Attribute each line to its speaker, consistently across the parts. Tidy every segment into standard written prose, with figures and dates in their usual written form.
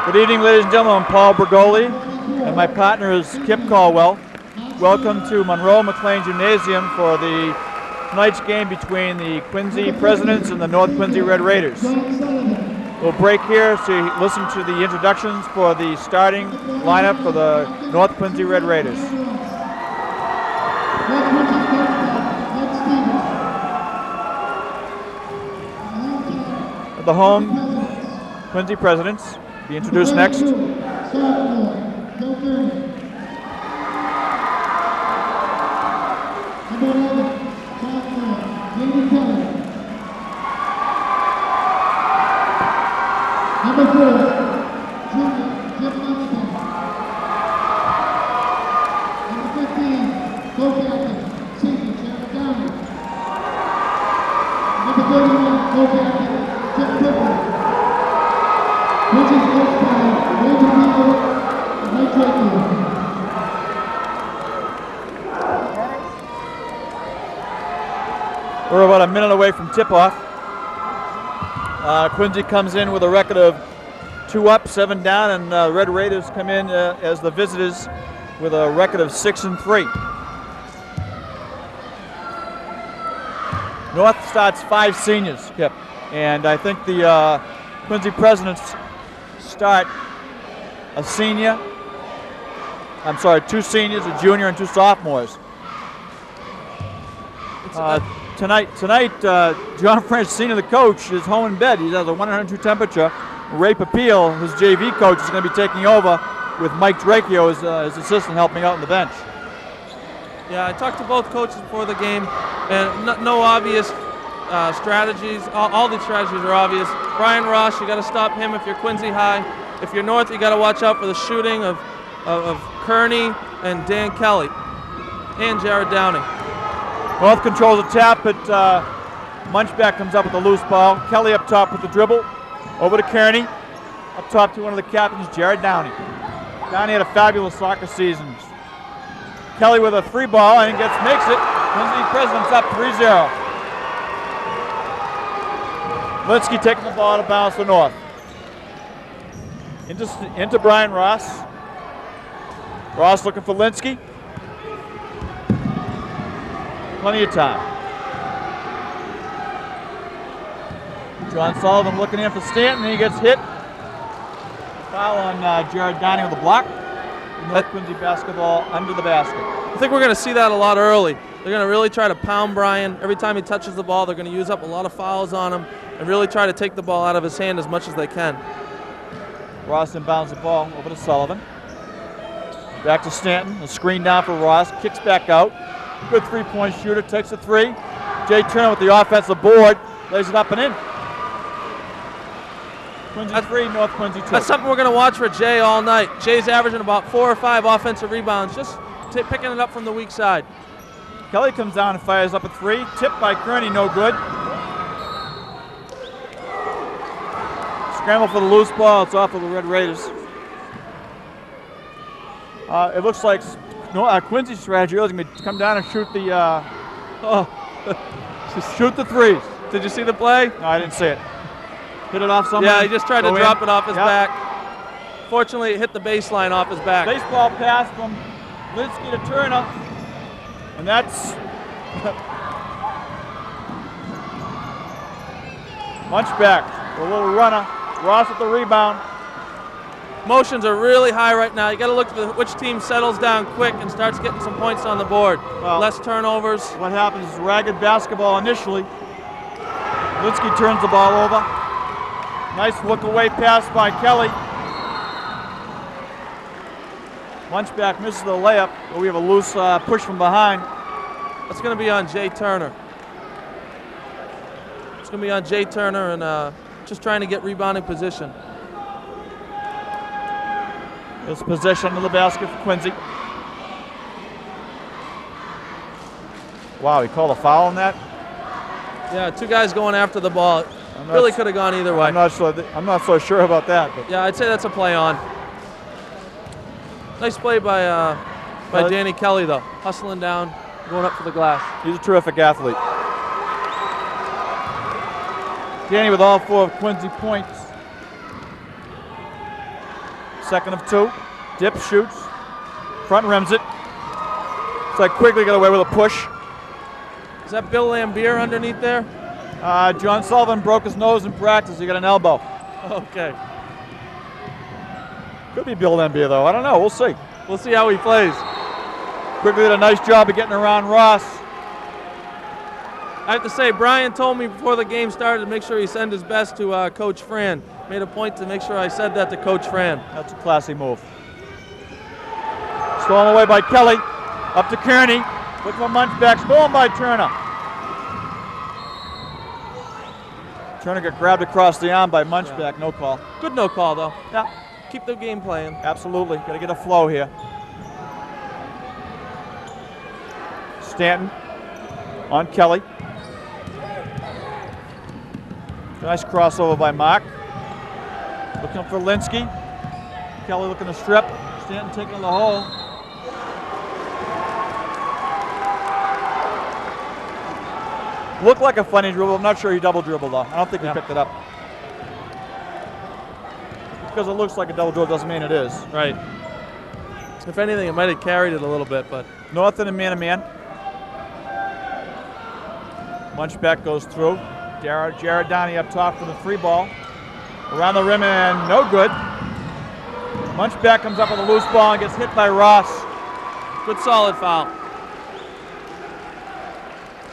Speaker 1: Good evening, ladies and gentlemen. I'm Paul Bergoli, and my partner is Kip Caldwell. Welcome to Monroe McLean Gymnasium for tonight's game between the Quincy Presidents and the North Quincy Red Raiders. We'll break here to listen to the introductions for the starting lineup for the North Quincy Red Raiders. The home Quincy Presidents be introduced next.
Speaker 2: Number 4, junior, Jim Monahan. Number 15, co-captain, senior, Jared Downey. Number 31, co-captain, Jim Clifford. Which is coached by Ranger Beagle and Mike Draco.
Speaker 1: We're about a minute away from tip-off. Quincy comes in with a record of 2 up, 7 down, and Red Raiders come in as the visitors with a record of 6 and 3. North starts 5 seniors, Kip, and I think the Quincy Presidents start a senior. I'm sorry, 2 seniors, a junior, and 2 sophomores. Tonight, John Francina, the coach, is home in bed. He has a 102 temperature. Ray Papil, his JV coach, is going to be taking over with Mike Dracchio as his assistant helping out on the bench.
Speaker 3: Yeah, I talked to both coaches before the game, and no obvious strategies. All these strategies are obvious. Brian Ross, you got to stop him if you're Quincy High. If you're North, you got to watch out for the shooting of Kearney and Dan Kelly and Jared Downing.
Speaker 1: North controls the tap, but Munchback comes up with a loose ball. Kelly up top with the dribble. Over to Kearney. Up top to one of the captains, Jared Downey. Downey had a fabulous soccer season. Kelly with a free ball and makes it. Quincy Presidents up 3-0. Linsky taking the ball to bounce the North. Into Brian Ross. Ross looking for Linsky. Plenty of time. John Sullivan looking in for Stanton, and he gets hit. Foul on Jared Downey with a block. North Quincy basketball under the basket.
Speaker 3: I think we're going to see that a lot early. They're going to really try to pound Brian. Every time he touches the ball, they're going to use up a lot of fouls on him and really try to take the ball out of his hand as much as they can.
Speaker 1: Ross inbounds the ball over to Sullivan. Back to Stanton, a screen down for Ross, kicks back out. Good three-point shooter, takes a 3. Jay Turner with the offensive board, lays it up and in. Quincy 3, North Quincy 2.
Speaker 3: That's something we're going to watch for Jay all night. Jay's averaging about 4 or 5 offensive rebounds, just picking it up from the weak side.
Speaker 1: Kelly comes down and fires up a 3. Tipped by Kearney, no good. Scramble for the loose ball, it's off of the Red Raiders. It looks like Quincy's strategy is going to come down and shoot the shoot the threes.
Speaker 3: Did you see the play?
Speaker 1: No, I didn't see it. Hit it off somebody?
Speaker 3: Yeah, he just tried to drop it off his back. Fortunately, it hit the baseline off his back.
Speaker 1: Baseball pass from Linsky to Turner, and that's Munchback, a little runner. Ross with the rebound.
Speaker 3: Motions are really high right now. You got to look for which team settles down quick and starts getting some points on the board.
Speaker 1: Well,
Speaker 3: less turnovers.
Speaker 1: What happens is ragged basketball initially. Linsky turns the ball over. Nice look away pass by Kelly. Munchback misses the layup, but we have a loose push from behind.
Speaker 3: That's going to be on Jay Turner. It's going to be on Jay Turner and just trying to get rebounding position.
Speaker 1: This possession under the basket for Quincy. Wow, he called a foul on that?
Speaker 3: Yeah, 2 guys going after the ball. Really could have gone either way.
Speaker 1: I'm not so sure about that. But.
Speaker 3: Yeah, I'd say that's a play on. Nice play by Danny Kelly, though. Hustling down, going up for the glass.
Speaker 1: He's a terrific athlete. Danny with all 4 of Quincy points. Second of 2. Dip, shoots. Front rims it. It's like Quigley got away with a push.
Speaker 3: Is that Bill Lambier underneath there?
Speaker 1: John Sullivan broke his nose in practice. He got an elbow.
Speaker 3: Okay.
Speaker 1: Could be Bill Lambier, though. I don't know. We'll see.
Speaker 3: We'll see how he plays.
Speaker 1: Quigley did a nice job of getting around Ross.
Speaker 3: I have to say, Brian told me before the game started to make sure he send his best to Coach Fran. Made a point to make sure I said that to Coach Fran.
Speaker 1: That's a classy move. Stolen away by Kelly. Up to Kearney. Looking for Munchback. Stolen by Turner. Turner got grabbed across the arm by Munchback. No call.
Speaker 3: Good no call, though.
Speaker 1: Yeah,
Speaker 3: Keep the game playing.
Speaker 1: absolutely. Got to get a flow here. Stanton on Kelly. Nice crossover by Mark. Looking for Linsky. Kelly looking to strip. Stanton taking the hole. Looked like a funny dribble. I'm not sure he double dribbled though. I don't think he picked it up. Because it looks like a double dribble doesn't mean it is.
Speaker 3: Right. If anything, it might have carried it a little bit, but
Speaker 1: North in a man-to-man. Munchback goes through. Jared Downey up top for the free ball. Around the rim and no good. Munchback comes up with a loose ball and gets hit by Ross.
Speaker 3: good solid foul.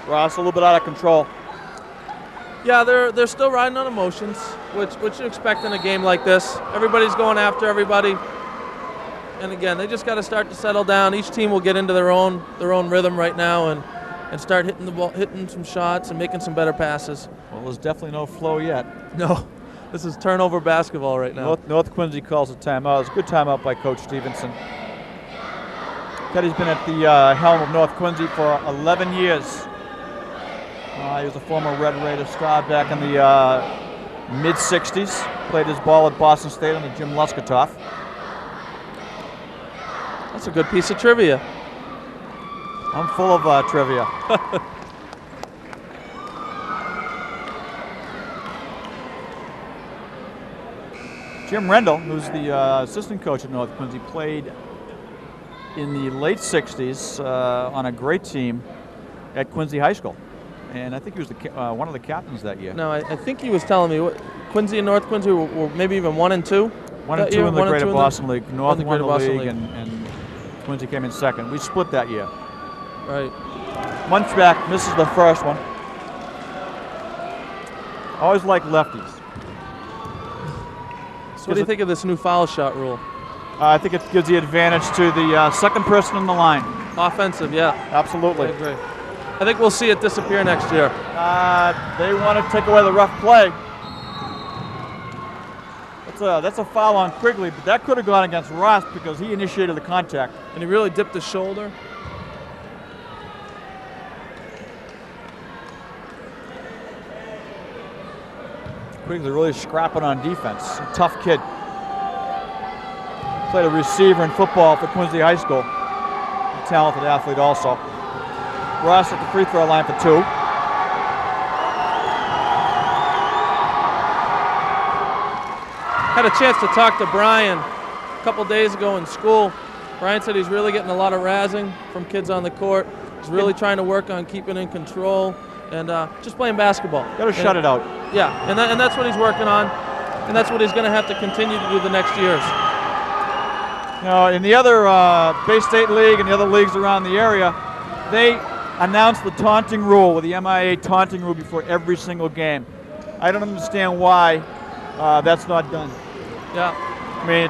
Speaker 1: Ross a little bit out of control.
Speaker 3: Yeah, they're still riding on emotions, which you expect in a game like this. Everybody's going after everybody. And again, they just got to start to settle down. Each team will get into their own rhythm right now and start hitting the ball, hitting some shots and making some better passes.
Speaker 1: Well, there's definitely no flow yet.
Speaker 3: No, this is turnover basketball right now.
Speaker 1: North Quincy calls a timeout. It's a good timeout by Coach Stevenson. Teddy's been at the helm of North Quincy for 11 years. He was a former Red Raider star back in the mid-'60s. Played his ball at Boston State under Jim Luskatoff.
Speaker 3: That's a good piece of trivia.
Speaker 1: I'm full of trivia. Jim Rendell, who's the assistant coach at North Quincy, played in the late 60s on a great team at Quincy High School. And I think he was one of the captains that year.
Speaker 3: No, I think he was telling me Quincy and North Quincy were maybe even 1 and 2.
Speaker 1: 1 and 2 in the Greater Boston League. North won the league, and Quincy came in second. We split that year.
Speaker 3: Right.
Speaker 1: Munchback misses the first one. Always like lefties.
Speaker 3: So what do you think of this new foul shot rule?
Speaker 1: I think it gives the advantage to the second person on the line.
Speaker 3: Offensive, yeah.
Speaker 1: Absolutely.
Speaker 3: I agree. I think we'll see it disappear next year.
Speaker 1: They want to take away the rough play. That's a foul on Quigley, but that could have gone against Ross because he initiated the contact.
Speaker 3: And he really dipped his shoulder.
Speaker 1: Quigley really scrapping on defense. A tough kid. Played a receiver in football for Quincy High School. A talented athlete also. Ross at the free throw line for 2.
Speaker 3: Had a chance to talk to Brian a couple days ago in school. Brian said he's really getting a lot of razzing from kids on the court. He's really trying to work on keeping in control and just playing basketball.
Speaker 1: Got to shut it out.
Speaker 3: Yeah, and that's what he's working on, and that's what he's going to have to continue to do the next years.
Speaker 1: You know, in the other Bay State League and the other leagues around the area, they announced the taunting rule with the MIA taunting rule before every single game. I don't understand why that's not done.
Speaker 3: Yeah.
Speaker 1: I mean,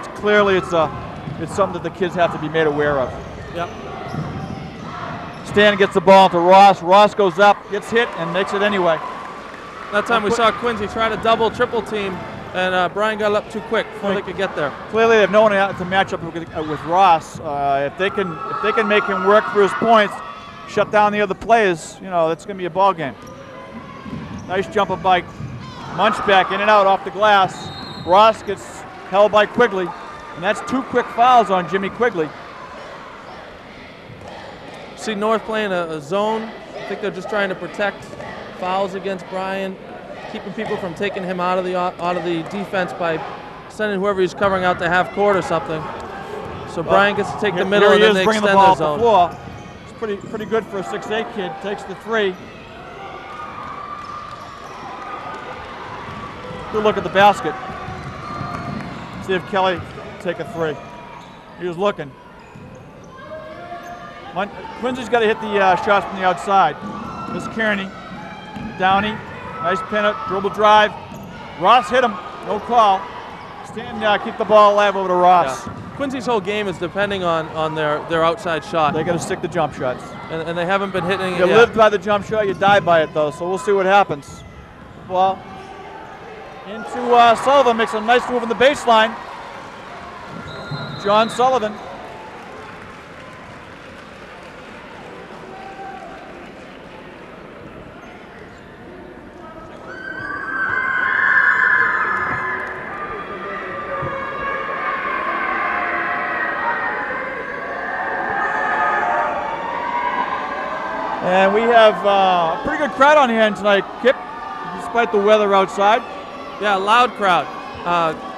Speaker 1: it's something that the kids have to be made aware of.
Speaker 3: Yeah.
Speaker 1: Stan gets the ball to Ross. Ross goes up, gets hit, and makes it anyway.
Speaker 3: That time we saw Quincy try to double, triple team, and Brian got up too quick before they could get there.
Speaker 1: Clearly, they have no one to match up with Ross. If they can make him work for his points, shut down the other players, you know, that's going to be a ball game. Nice jumper by Munchback, in and out off the glass. Ross gets held by Quigley, and that's 2 quick fouls on Jimmy Quigley.
Speaker 3: See North playing a zone. I think they're just trying to protect fouls against Brian, keeping people from taking him out of the defense by sending whoever he's covering out to half court or something. So Bryant gets to take the middle,
Speaker 1: Here
Speaker 3: and
Speaker 1: he
Speaker 3: then
Speaker 1: is
Speaker 3: they
Speaker 1: bringing
Speaker 3: extend
Speaker 1: the ball
Speaker 3: their
Speaker 1: off the
Speaker 3: zone.
Speaker 1: floor. It's pretty good for a 6'8" kid. Takes the three. Good look at the basket. See if Kelly take a three. He was looking. Quincy's got to hit the shots from the outside. This is Kearney. Downey. Nice pin it. Dribble drive. Ross hit him. No call. Stanton keep the ball alive over to Ross.
Speaker 3: Yeah. Quincy's whole game is depending on their outside shot.
Speaker 1: They got to stick the jump shots.
Speaker 3: And they haven't been hitting it
Speaker 1: You
Speaker 3: yet.
Speaker 1: live by the jump shot, you die by it though, so we'll see what happens. Well, into Sullivan, makes a nice move in the baseline. John Sullivan. And we have a pretty good crowd on hand tonight, Kip, despite the weather outside.
Speaker 3: Yeah, loud crowd.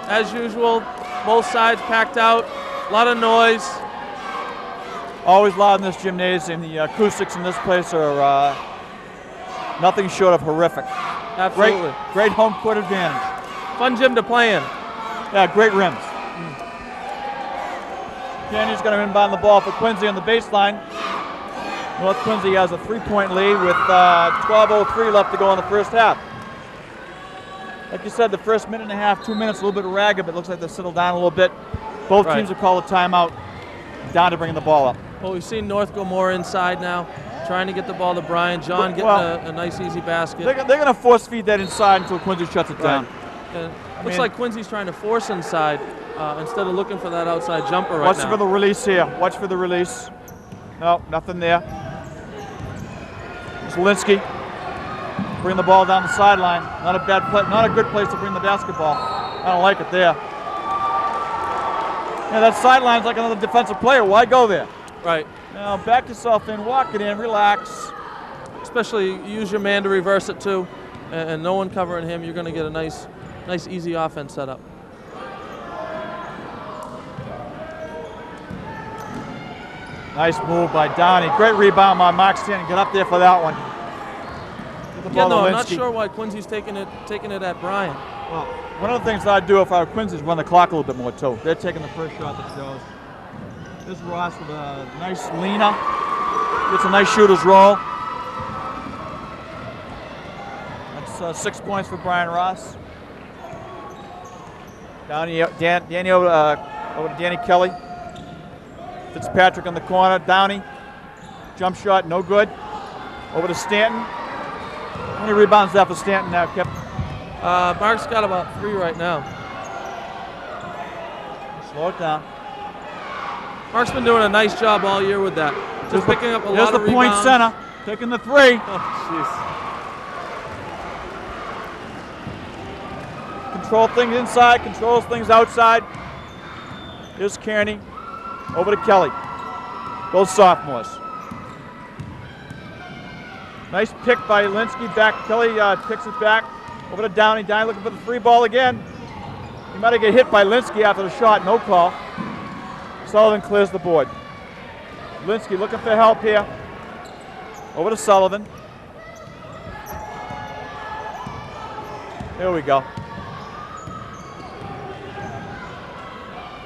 Speaker 3: As usual, both sides packed out. A lot of noise.
Speaker 1: Always loud in this gymnasium. The acoustics in this place are nothing short of horrific.
Speaker 3: Absolutely.
Speaker 1: Great home court advantage.
Speaker 3: Fun gym to play in.
Speaker 1: Yeah, great rims. Kenny's going to inbound the ball for Quincy on the baseline. North Quincy has a 3-point lead with 12:03 left to go in the first half. Like you said, the first minute and a half, 2 minutes, a little bit ragged, but it looks like they settled down a little bit. Both teams have called a timeout. Down to bringing the ball up.
Speaker 3: Well, we've seen North go more inside now, trying to get the ball to Brian. John getting a nice, easy basket.
Speaker 1: They're going to force feed that inside until Quincy shuts it down.
Speaker 3: Looks like Quincy's trying to force inside instead of looking for that outside jumper right
Speaker 1: Watch
Speaker 3: now.
Speaker 1: for the release here. Watch for the release. No, nothing there. Zielinski bring the ball down the sideline. Not a bad play, not a good place to bring the basketball. I don't like it there. Yeah, that sideline's like another defensive player. Why go there?
Speaker 3: Right.
Speaker 1: Now back yourself in, walk it in, relax.
Speaker 3: Especially use your man to reverse it too, and no one covering him. You're going to get a nice, easy offense set up.
Speaker 1: Nice move by Downey. Great rebound by Mark Stanton. Get up there for that one.
Speaker 3: Again, though, I'm not sure why Quincy's taking it at Bryant.
Speaker 1: Well, one of the things that I'd do if I were Quincy is run the clock a little bit more too. They're taking the first shot that goes. This is Ross with a nice leaner. Gets a nice shooter's roll. That's 6 points for Brian Ross. Danny over to Danny Kelly. Fitzpatrick in the corner. Downey. Jump shot, no good. Over to Stanton. How many rebounds that for Stanton now, Kip?
Speaker 3: Mark's got about 3 right now.
Speaker 1: Slow it down.
Speaker 3: Mark's been doing a nice job all year with that. Just picking up a lot of
Speaker 1: There's the point
Speaker 3: rebounds.
Speaker 1: center. Taking the three.
Speaker 3: Oh, jeez.
Speaker 1: Control things inside, controls things outside. Here's Kearney. Over to Kelly. Both sophomores. Nice pick by Linsky. Back. Kelly picks it back. Over to Downey. Downey looking for the free ball again. He might have get hit by Linsky after the shot. No call. Sullivan clears the board. Linsky looking for help here. Over to Sullivan. Here we go.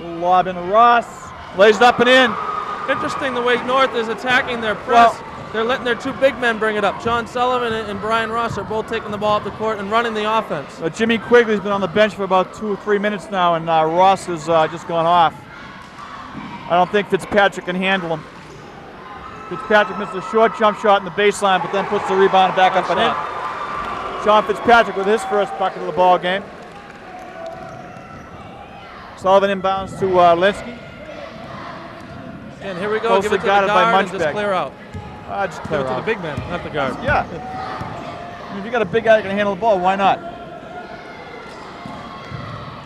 Speaker 1: Lob in Ross. Lays it up and in.
Speaker 3: Interesting the way North is attacking their press. They're letting their 2 big men bring it up. John Sullivan and Brian Ross are both taking the ball up the court and running the offense.
Speaker 1: Jimmy Quigley's been on the bench for about 2 or 3 minutes now, and Ross has just gone off. I don't think Fitzpatrick can handle him. Fitzpatrick misses a short jump shot in the baseline, but then puts the rebound back up and in. Sean Fitzpatrick with his first bucket of the ball game. Sullivan inbounds to Linsky.
Speaker 3: And here we go. Give it to the
Speaker 1: guarded by
Speaker 3: guard and just
Speaker 1: Munchbeck.
Speaker 3: clear out.
Speaker 1: Just
Speaker 3: Give
Speaker 1: clear
Speaker 3: it to
Speaker 1: out.
Speaker 3: the big man, not the guard.
Speaker 1: Yeah. I mean, if you got a big guy that can handle the ball, why not?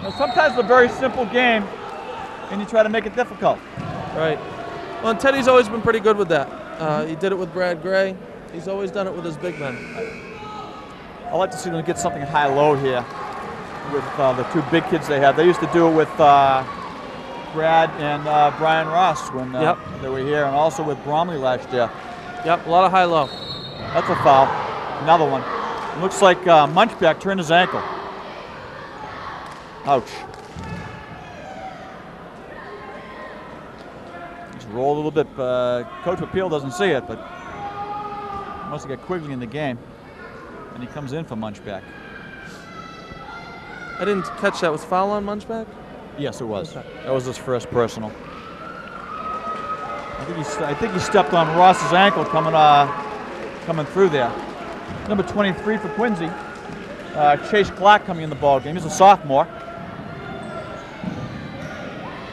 Speaker 1: Now, sometimes it's a very simple game, and you try to make it difficult.
Speaker 3: Right. Well, and Teddy's always been pretty good with that. He did it with Brad Gray. He's always done it with his big men.
Speaker 1: I like to see them get something high-low here. with the two big kids they have. They used to do it with Brad and Brian Ross when
Speaker 3: Yep.
Speaker 1: they were here, and also with Bromley last year.
Speaker 3: Yep, a lot of high-low.
Speaker 1: That's a foul. Another one. Looks like Munchback turned his ankle. Ouch. Just rolled a little bit. Coach Papil doesn't see it, but must have got Quigley in the game. And he comes in for Munchback.
Speaker 3: I didn't catch that. Was foul on Munchback?
Speaker 1: Yes, it was.
Speaker 3: Okay.
Speaker 1: That was his first personal. I think he stepped on Ross's ankle coming through there. Number 23 for Quincy, Chase Clark coming in the ball game. He's a sophomore.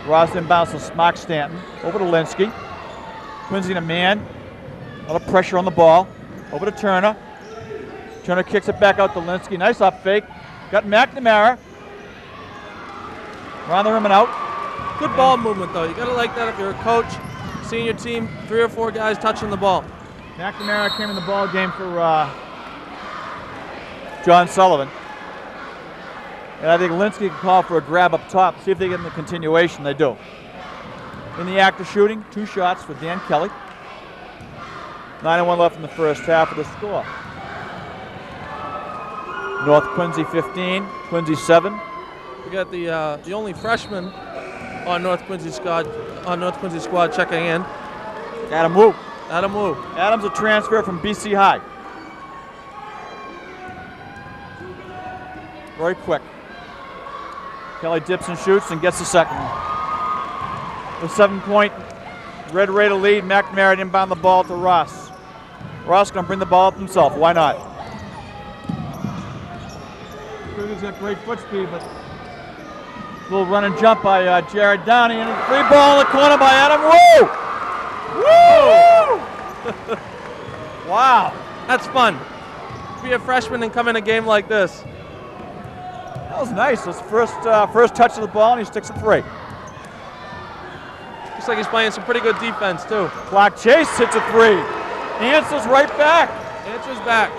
Speaker 1: Ross inbounds to Mark Stanton. Over to Linsky. Quincy in a man. A lot of pressure on the ball. Over to Turner. Turner kicks it back out to Linsky. Nice up fake. Got McNamara. Around the rim and out.
Speaker 3: Good ball movement, though. You got to like that if you're a coach. Seeing your team, 3 or 4 guys touching the ball.
Speaker 1: McNamara came in the ball game for John Sullivan. And I think Linsky can call for a grab up top. See if they get in the continuation. They do. In the act of shooting, 2 shots for Dan Kelly. 9:01 left in the first half of the score. North Quincy 15, Quincy 7.
Speaker 3: We got the only freshman on North Quincy squad checking in.
Speaker 1: Adam Wu.
Speaker 3: Adam Wu.
Speaker 1: Adam's a transfer from BC High. Very quick. Kelly dips and shoots and gets the second one. With 7-point Red Raider lead, McNamara inbound the ball to Ross. Ross going to bring the ball up himself. Why not? He's got great foot speed, but a little run and jump by Jared Downey, and a free ball in the corner by Adam Wu. Woo! Wow.
Speaker 3: That's fun. Be a freshman and come in a game like this.
Speaker 1: That was nice. His first touch of the ball, and he sticks a 3.
Speaker 3: Looks like he's playing some pretty good defense, too.
Speaker 1: Clark Chase hits a 3. Answers right back.
Speaker 3: Answers back.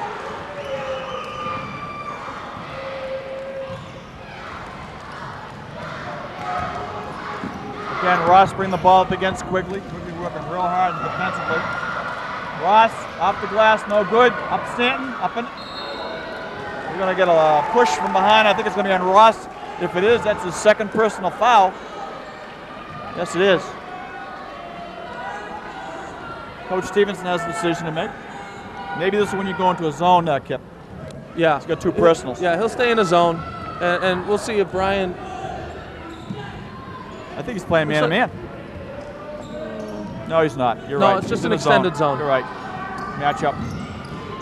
Speaker 1: Again, Ross bring the ball up against Quigley. Quigley working real hard defensively. Ross off the glass, no good. Up Stanton, up and we're going to get a push from behind. I think it's going to be on Ross. If it is, that's his second personal foul. Yes, it is. Coach Stevenson has a decision to make. Maybe this is when you go into a zone, Kip.
Speaker 3: Yeah.
Speaker 1: He's got 2 personals.
Speaker 3: Yeah, he'll stay in the zone, and we'll see if Brian.
Speaker 1: I think he's playing man-to-man. No, he's not. You're right.
Speaker 3: No, it's just
Speaker 1: He's
Speaker 3: an
Speaker 1: in the
Speaker 3: extended zone.
Speaker 1: You're right. Matchup.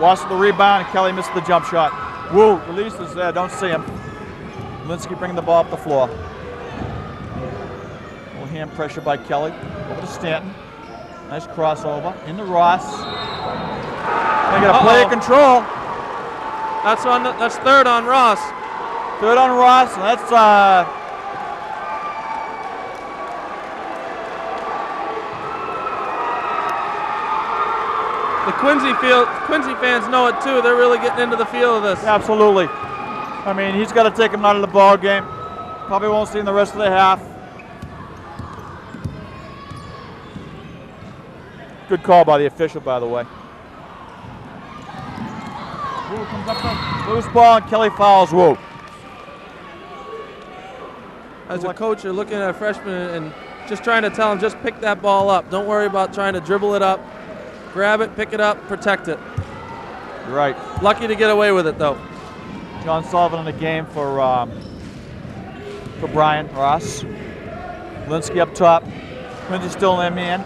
Speaker 1: Lost the rebound, and Kelly misses the jump shot. Wu releases there. Don't see him. Linsky bringing the ball up the floor. A little hand pressure by Kelly. Over to Stanton. Nice crossover. Into Ross. They got a play of control.
Speaker 3: That's third on Ross.
Speaker 1: Third on Ross. And that's
Speaker 3: The Quincy fans know it too. They're really getting into the feel of this.
Speaker 1: absolutely. I mean, he's got to take him out of the ball game. Probably won't see him the rest of the half. Good call by the official, by the way. Wu comes up to loose ball, and Kelly fouls Wu.
Speaker 3: As a coach, you're looking at a freshman and just trying to tell him, just pick that ball up. Don't worry about trying to dribble it up. Grab it, pick it up, protect it.
Speaker 1: You're right.
Speaker 3: Lucky to get away with it, though.
Speaker 1: John Sullivan in the game for Brian Ross. Linsky up top. Quincy still in their man.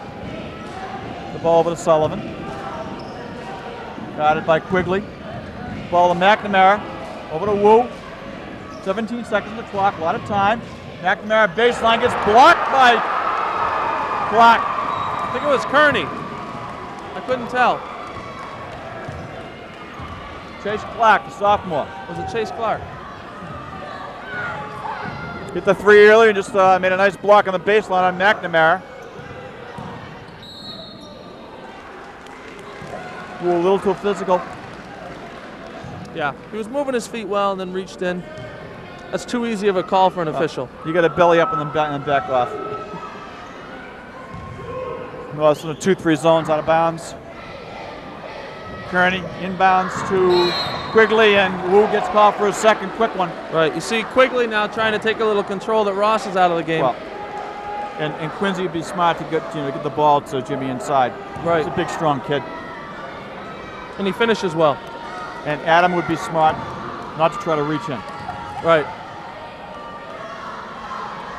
Speaker 1: The ball over to Sullivan. Guarded by Quigley. Ball to McNamara. Over to Wu. 17 seconds on the clock. A lot of time. McNamara baseline gets blocked by Clark.
Speaker 3: I think it was Kearney. I couldn't tell.
Speaker 1: Chase Clark, the sophomore.
Speaker 3: Was it Chase Clark?
Speaker 1: Hit the 3 early and just made a nice block on the baseline on McNamara. Wu a little too physical.
Speaker 3: Yeah, he was moving his feet well and then reached in. That's too easy of a call for an official.
Speaker 1: You got to belly up and then back off. Well, it's in the 2-3 zones out of bounds. Kearney inbounds to Quigley, and Wu gets called for a second quick one.
Speaker 3: Right. You see Quigley now trying to take a little control that Ross is out of the game.
Speaker 1: Well, and Quincy would be smart to get the ball to Jimmy inside.
Speaker 3: Right.
Speaker 1: He's a big, strong kid.
Speaker 3: And he finishes well.
Speaker 1: And Adam would be smart not to try to reach him.
Speaker 3: Right.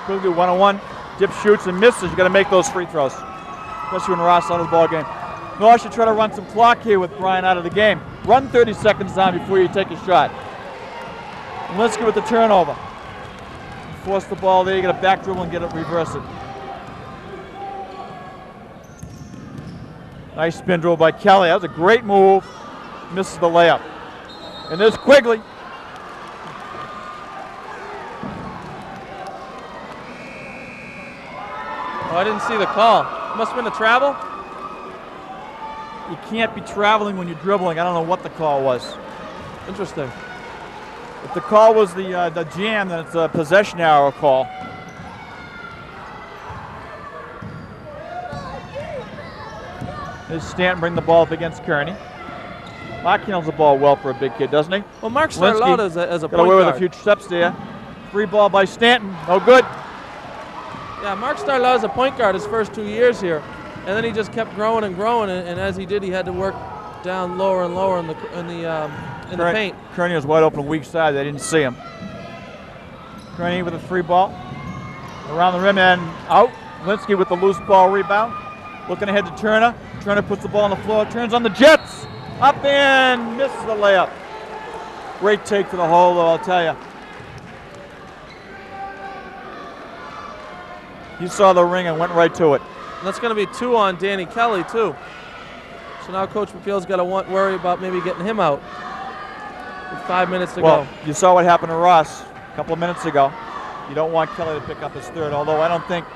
Speaker 1: Quigley 1-on-1, dip shoots and misses. You got to make those free throws, especially when Ross out of the ball game. North should try to run some clock here with Brian out of the game. Run 30 seconds down before you take a shot. And let's get with the turnover. Force the ball there. You got to back dribble and get it, reverse it. Nice spin dribble by Kelly. That was a great move. Misses the layup. And there's Quigley.
Speaker 3: Oh, I didn't see the call. Must have been a travel.
Speaker 1: You can't be traveling when you're dribbling. I don't know what the call was.
Speaker 3: Interesting.
Speaker 1: If the call was the jam, then it's a possession arrow call. There's Stanton bring the ball up against Kearney. Mark handles the ball well for a big kid, doesn't he?
Speaker 3: Well, Mark started out as a
Speaker 1: got
Speaker 3: point
Speaker 1: away with
Speaker 3: guard.
Speaker 1: a few steps there. Free ball by Stanton. No good.
Speaker 3: Yeah, Mark started out as a point guard his first 2 years here, and then he just kept growing and growing. And as he did, he had to work down lower and lower in the paint.
Speaker 1: Kearney was wide open weak side. They didn't see him. Kearney with a free ball around the rim and out. Linsky with the loose ball rebound. Looking ahead to Turner. Turner puts the ball on the floor. Turns on the Jets. Up and misses the layup. Great take to the hole, though, I'll tell you. He saw the ring and went right to it.
Speaker 3: And that's going to be 2 on Danny Kelly, too. So now Coach McField's got to worry about maybe getting him out with 5 minutes to
Speaker 1: Well,
Speaker 3: go.
Speaker 1: you saw what happened to Ross a couple of minutes ago. You don't want Kelly to pick up his third, although I don't think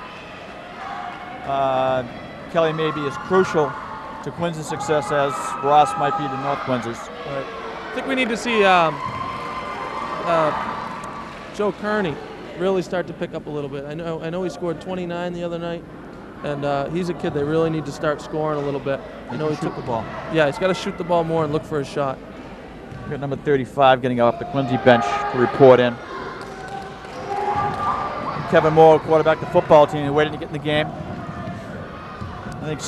Speaker 1: Kelly may be as crucial to Quincy's success as Ross might be to North Quincy's.
Speaker 3: Right. I think we need to see Joe Kearney really start to pick up a little bit. I know he scored 29 the other night, and he's a kid they really need to start scoring a little bit. I know he
Speaker 1: took the ball.
Speaker 3: Yeah, he's got to shoot the ball more and look for his shot.
Speaker 1: We got number 35 getting off the Quincy bench to report in. Kevin Moore, quarterback the football team, waiting to get in the game. I think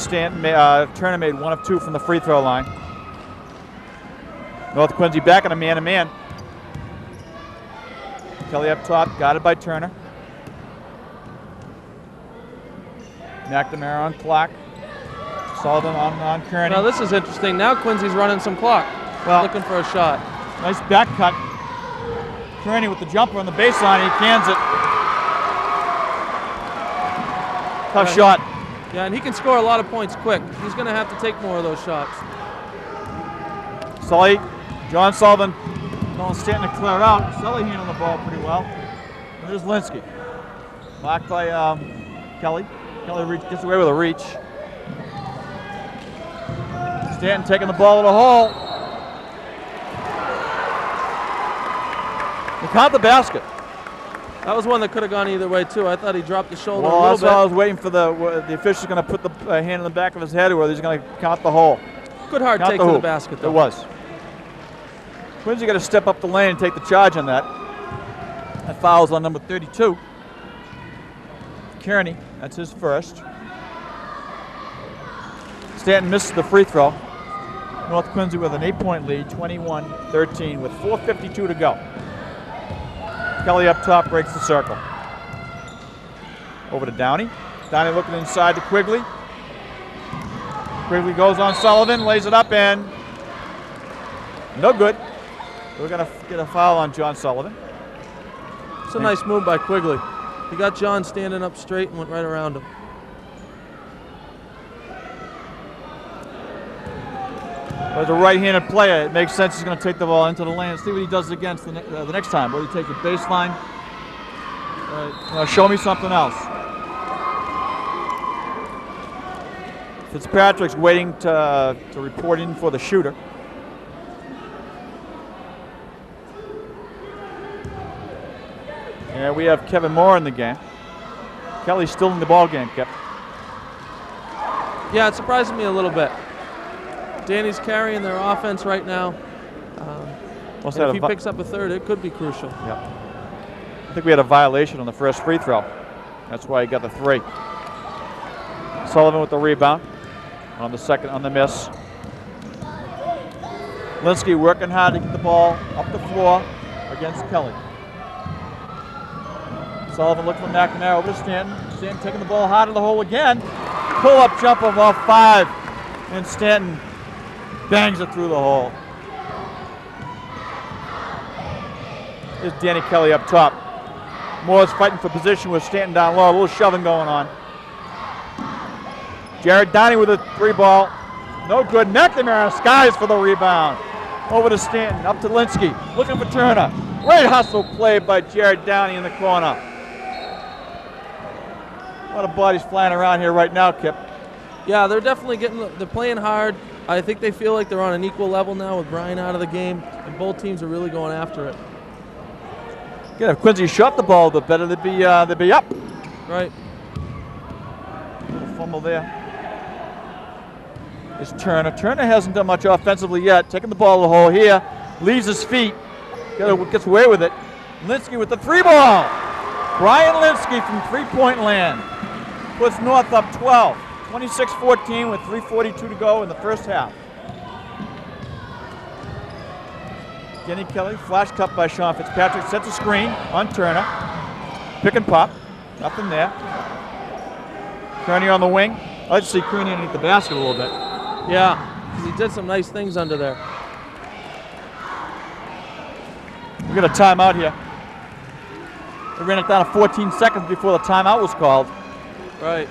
Speaker 1: Turner made 1 of 2 from the free throw line. North Quincy back in a man-to-man. Kelly up top, guarded by Turner. McNamara on clock. Sullivan on Kearney.
Speaker 3: Now this is interesting. Now Quincy's running some clock, looking for a shot.
Speaker 1: Nice back cut. Kearney with the jumper on the baseline. He cans it. Tough shot.
Speaker 3: Yeah, and he can score a lot of points quick. He's going to have to take more of those shots.
Speaker 1: Sully, John Sullivan, no Stanton to clear out. Sully handled the ball pretty well. And there's Linsky. Blocked by Kelly. Kelly gets away with a reach. Stanton taking the ball to the hole. They count the basket.
Speaker 3: That was one that could have gone either way, too. I thought he dropped the shoulder a
Speaker 1: Well,
Speaker 3: little
Speaker 1: that's
Speaker 3: bit.
Speaker 1: why I was waiting for the official's going to put the hand in the back of his head, or whether he's going to count the hole.
Speaker 3: Good hard
Speaker 1: Count
Speaker 3: take
Speaker 1: the
Speaker 3: to the
Speaker 1: hoop.
Speaker 3: basket, though.
Speaker 1: It was. Quincy got to step up the lane and take the charge on that. That foul's on number 32. Kearney, that's his first. Stanton misses the free throw. North Quincy with an 8-point lead, 21-13 with 4:52 to go. Kelly up top breaks the circle. Over to Downey. Downey looking inside to Quigley. Quigley goes on Sullivan, lays it up, and no good. We're going to get a foul on John Sullivan.
Speaker 3: It's a nice move by Quigley. He got John standing up straight and went right around him.
Speaker 1: As a right-handed player, it makes sense he's going to take the ball into the lane. Let's see what he does against the next time. Will he take the baseline? Show me something else. Fitzpatrick's waiting to report in for the shooter. And we have Kevin Moore in the game. Kelly's still in the ball game, Kip.
Speaker 3: Yeah, it surprises me a little bit. Danny's carrying their offense right now. And if he picks up a third, it could be crucial.
Speaker 1: Yep. I think we had a violation on the first free throw. That's why he got the 3. Sullivan with the rebound on the second on the miss. Linsky working hard to get the ball up the floor against Kelly. Sullivan looking for McNamara over to Stanton. Stanton taking the ball hard in the hole again. Pull-up jumper off 5, and Stanton bangs it through the hole. Here's Danny Kelly up top. Moore's fighting for position with Stanton down low. A little shoving going on. Jared Downey with a 3 ball. No good. McNamara skies for the rebound. Over to Stanton. Up to Linsky. Looking for Turner. Great hustle play by Jared Downey in the corner. A lot of bodies flying around here right now, Kip.
Speaker 3: Yeah, they're definitely they're playing hard. I think they feel like they're on an equal level now with Brian out of the game, and both teams are really going after it.
Speaker 1: Again, if Quincy shot the ball a bit better, they'd be up.
Speaker 3: Right.
Speaker 1: Little fumble there. Is Turner. Turner hasn't done much offensively yet. Taking the ball to the hole here. Leaves his feet. Gets away with it. Linsky with the 3 ball. Brian Linsky from 3-point land. Puts North up 12. 26-14 with 3:42 to go in the first half. Denny Kelly, flash cut by Sean Fitzpatrick. Sets a screen on Turner. Pick and pop. Nothing there. Kearney on the wing. I like to see Kearney underneath the basket a little bit.
Speaker 3: Yeah, because he did some nice things under there.
Speaker 1: We got a timeout here. They ran it down to 14 seconds before the timeout was called.
Speaker 3: Right.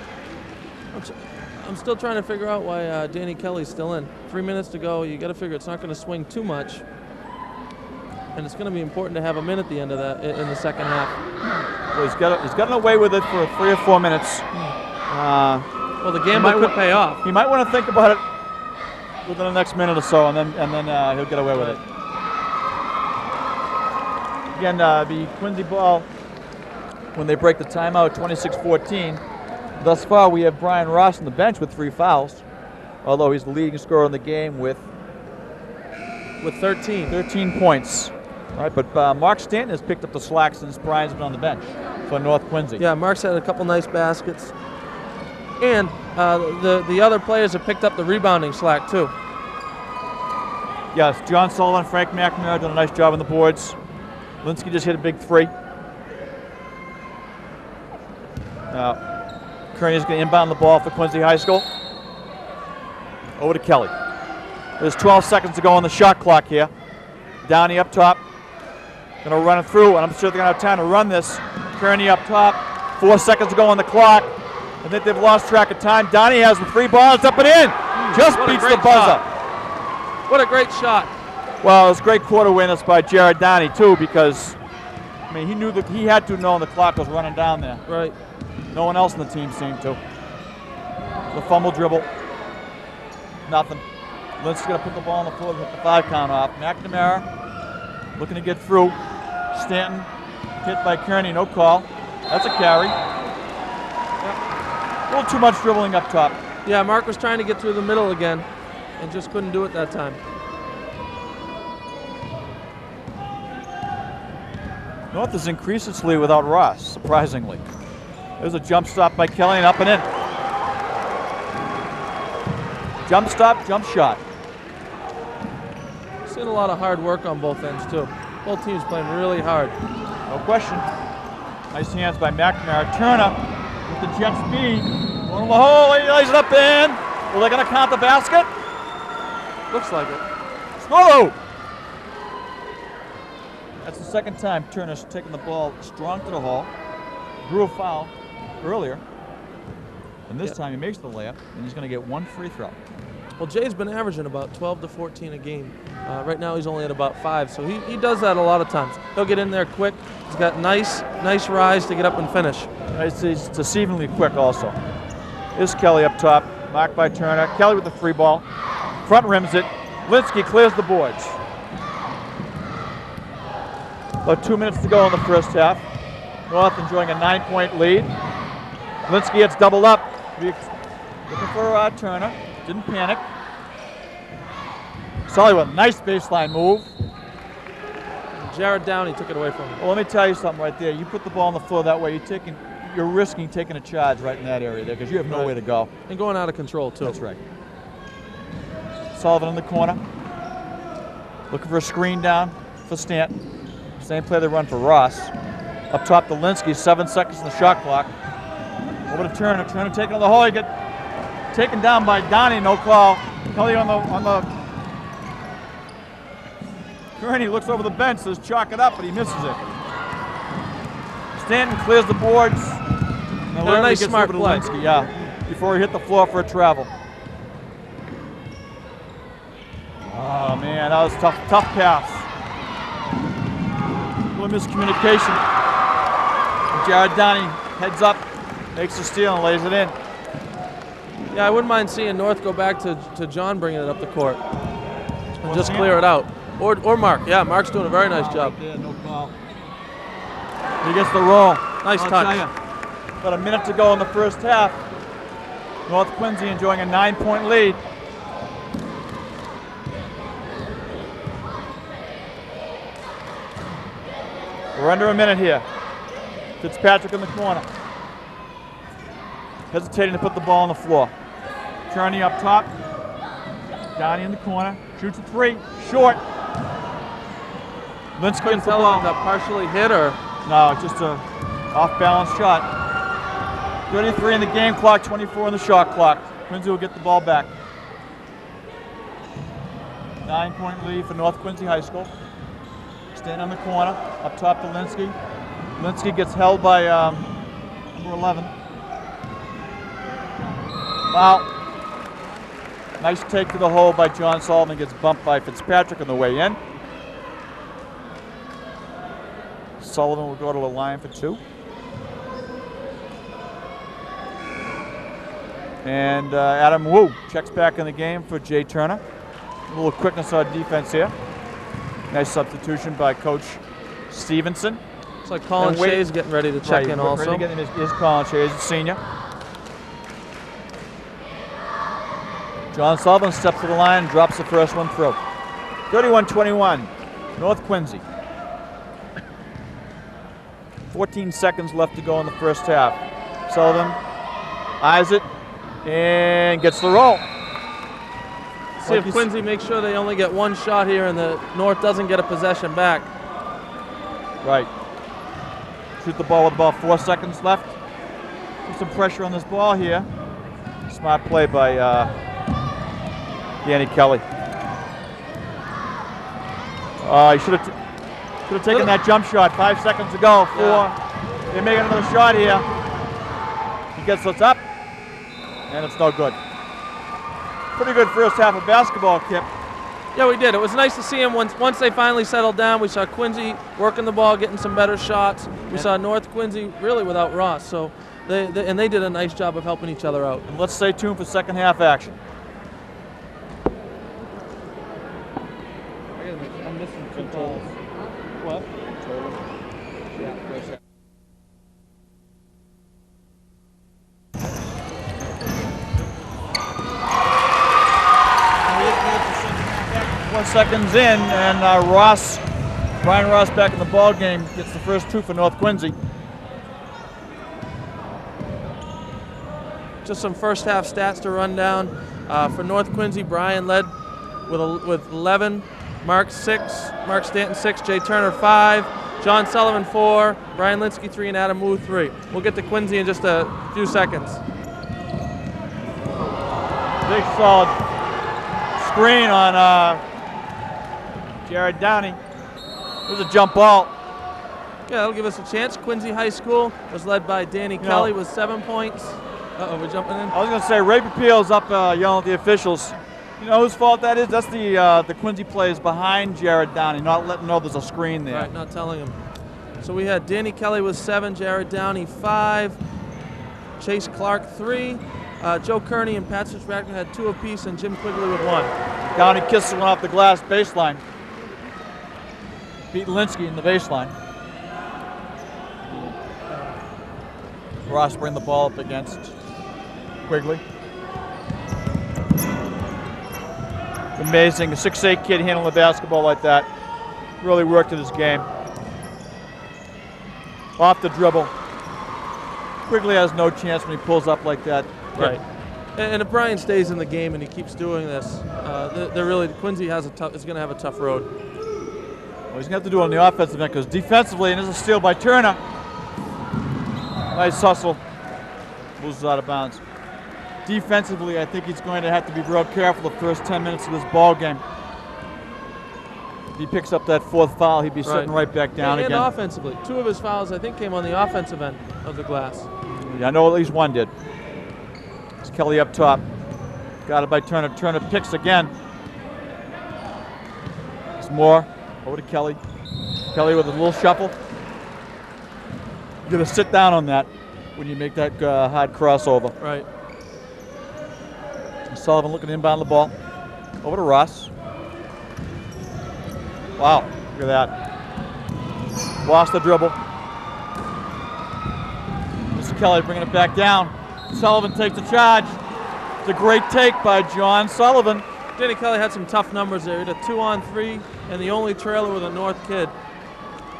Speaker 3: I'm still trying to figure out why Danny Kelly's still in. 3 minutes to go. You got to figure it's not going to swing too much, and it's going to be important to have him in at the end of that in the second half.
Speaker 1: Well, he's gotten away with it for 3 or 4 minutes.
Speaker 3: Well, the gamble could pay off.
Speaker 1: He might want to think about it within the next minute or so, and then he'll get away with it. Again, the Quincy ball, when they break the timeout, 26-14. Thus far, we have Brian Ross on the bench with 3 fouls, although he's the leading scorer in the game with 13 points. All right, but Mark Stanton has picked up the slack since Brian's been on the bench for North Quincy.
Speaker 3: Yeah, Mark's had a couple nice baskets. And the other players have picked up the rebounding slack, too.
Speaker 1: Yes, John Sullivan, Frank McNamara done a nice job on the boards. Linsky just hit a big 3. Kearney's going to inbound the ball for Quincy High School. Over to Kelly. There's 12 seconds to go on the shot clock here. Downey up top. Going to run it through, and I'm sure they're going to have time to run this. Kearney up top. 4 seconds to go on the clock. I think they've lost track of time. Downey has the 3 ball. It's up and in. Just beats the buzzer.
Speaker 3: What a great shot.
Speaker 1: Well, it was great quarter winners by Jared Downey, too, because, I mean, he knew that he had to know the clock was running down there.
Speaker 3: Right.
Speaker 1: No one else in the team seemed to. The fumble dribble. Nothing. Linsky's going to put the ball on the floor to hit the 5 count off. McNamara looking to get through. Stanton hit by Kearney. No call. That's a carry. A little too much dribbling up top.
Speaker 3: Yeah, Mark was trying to get through the middle again and just couldn't do it that time.
Speaker 1: North is increasingly without Ross, surprisingly. There's a jump stop by Kelly and up and in. Jump stop, jump shot.
Speaker 3: Seen a lot of hard work on both ends, too. Both teams playing really hard.
Speaker 1: No question. Nice hands by McNamara. Turner with the jet speed. Going to the hole, he lays it up in. Well, they're going to count the basket.
Speaker 3: Looks like it.
Speaker 1: Score! That's the second time Turner's taken the ball strong to the hole. Drew a foul earlier. And this time he makes the layup, and he's going to get 1 free throw.
Speaker 3: Well, Jay's been averaging about 12 to 14 a game. Right now he's only at about 5, so he does that a lot of times. He'll get in there quick. He's got nice rise to get up and finish.
Speaker 1: He's deceivingly quick also. Here's Kelly up top, marked by Turner. Kelly with the 3 ball. Front rims it. Linsky clears the boards. About 2 minutes to go in the first half. North enjoying a 9-point lead. Linsky gets doubled up. Looking for Turner. Didn't panic. Sullivan, nice baseline move.
Speaker 3: Jared Downey took it away from him.
Speaker 1: Well, let me tell you something right there. You put the ball on the floor that way, you're risking taking a charge right in that area there because you have nowhere to go.
Speaker 3: And going out of control, too.
Speaker 1: That's right. Sullivan in the corner. Looking for a screen down for Stanton. Same play they run for Ross. Up top to Linsky, 7 seconds in the shot clock. Over to Turner. Turner taking on the hole. He get taken down by Donnie, no call. Kelly on the Kearney looks over the bench, says chalk it up, but he misses it. Stanton clears the boards. And
Speaker 3: a nice smart
Speaker 1: over to
Speaker 3: play.
Speaker 1: Linsky, yeah, before he hit the floor for a travel. Oh man, that was tough pass. A little miscommunication. And Jared Downey heads up, makes the steal and lays it in.
Speaker 3: Yeah, I wouldn't mind seeing North go back to John bringing it up the court and just clear it out. Or Mark. Yeah, Mark's doing a very nice job.
Speaker 1: Right there, no call. He gets the roll.
Speaker 3: Nice
Speaker 1: I'll
Speaker 3: touch.
Speaker 1: tell you, about a minute to go in the first half. North Quincy enjoying a 9-point lead. We're under a minute here. Fitzpatrick in the corner. Hesitating to put the ball on the floor. Kearney up top. Downey in the corner. Shoots a three. Short. Linsky
Speaker 3: Couldn't
Speaker 1: gets the
Speaker 3: tell
Speaker 1: ball.
Speaker 3: if that partially hit or.
Speaker 1: No, it's just a off-balance shot. 33 in the game clock, 24 in the shot clock. Quincy will get the ball back. 9-point lead for North Quincy High School. Stand on the corner, up top to Linsky. Linsky gets held by number 11. Foul. Nice take to the hole by John Sullivan. Gets bumped by Fitzpatrick on the way in. Sullivan will go to the line for 2. And Adam Wu checks back in the game for Jay Turner. A little quickness on defense here. Nice substitution by Coach Stevenson.
Speaker 3: It's like Colin Shea's getting ready to check in also.
Speaker 1: Ready to get in is Colin Shea, he's a senior. John Sullivan steps to the line and drops the first one through. 31-21, North Quincy. 14 seconds left to go in the first half. Sullivan eyes it and gets the roll.
Speaker 3: See if Quincy makes sure they only get one shot here and the North doesn't get a possession back.
Speaker 1: Right. Shoot the ball with about 4 seconds left. Put some pressure on this ball here. Smart play by Danny Kelly. He should have taken that jump shot 5 seconds ago. 4. Yeah. They make another shot here. He gets us up, and it's no good. Pretty good first half of basketball, Kip.
Speaker 3: Yeah, we did. It was nice to see him once they finally settled down. We saw Quincy working the ball, getting some better shots. We saw North Quincy really without Ross. So they did a nice job of helping each other out.
Speaker 1: And let's stay tuned for second half action.
Speaker 3: I'm missing 2 totals. What? Yeah, first half.
Speaker 1: 1 seconds in, and Brian Ross back in the ball game, gets the first 2 for North Quincy.
Speaker 3: Just some first half stats to run down. For North Quincy, Brian led with 11, Mark 6, Mark Stanton 6, Jay Turner 5, John Sullivan 4, Brian Linsky 3, and Adam Wu 3. We'll get to Quincy in just a few seconds.
Speaker 1: Big solid screen on Jared Downey. There's a jump ball.
Speaker 3: Yeah, that'll give us a chance. Quincy High School was led by Danny Kelly with 7 points. Uh-oh, we're jumping in.
Speaker 1: I was going to say, Ray Papil's up yelling at the officials. You know whose fault that is? That's the Quincy players behind Jared Downey, not letting them know there's a screen there.
Speaker 3: Right, not telling him. So we had Danny Kelly with 7, Jared Downey 5, Chase Clark 3, Joe Kearney and Pat Fitzpatrick had 2 apiece, and Jim Quigley with 1.
Speaker 1: Downey kisses one off the glass baseline. Beat Linsky in the baseline. Ross bring the ball up against Quigley. Amazing, a 6'8" kid handling the basketball like that. Really worked at his game. Off the dribble. Quigley has no chance when he pulls up like that.
Speaker 3: Right. And if Brian stays in the game and he keeps doing this, Quincy is going to have a tough road.
Speaker 1: Well, he's going to have to do it on the offensive end because defensively, and there's a steal by Turner. Nice hustle. Moves out of bounds. Defensively, I think he's going to have to be real careful the first 10 minutes of this ball game. If he picks up that fourth foul, he'd be sitting right back down
Speaker 3: and
Speaker 1: again.
Speaker 3: And offensively, 2 of his fouls, I think, came on the offensive end of the glass.
Speaker 1: Yeah, I know at least one did. It's Kelly up top. Got it by Turner. Turner picks again. It's Moore. Over to Kelly. Kelly with a little shuffle. You're going to sit down on that when you make that hard crossover.
Speaker 3: Right.
Speaker 1: Sullivan looking to inbound the ball. Over to Ross. Wow, look at that. Lost the dribble. Mr. Kelly bringing it back down. Sullivan takes the charge. It's a great take by John Sullivan.
Speaker 3: Danny Kelly had some tough numbers there. He had a 2-on-3 and the only trailer with a North kid.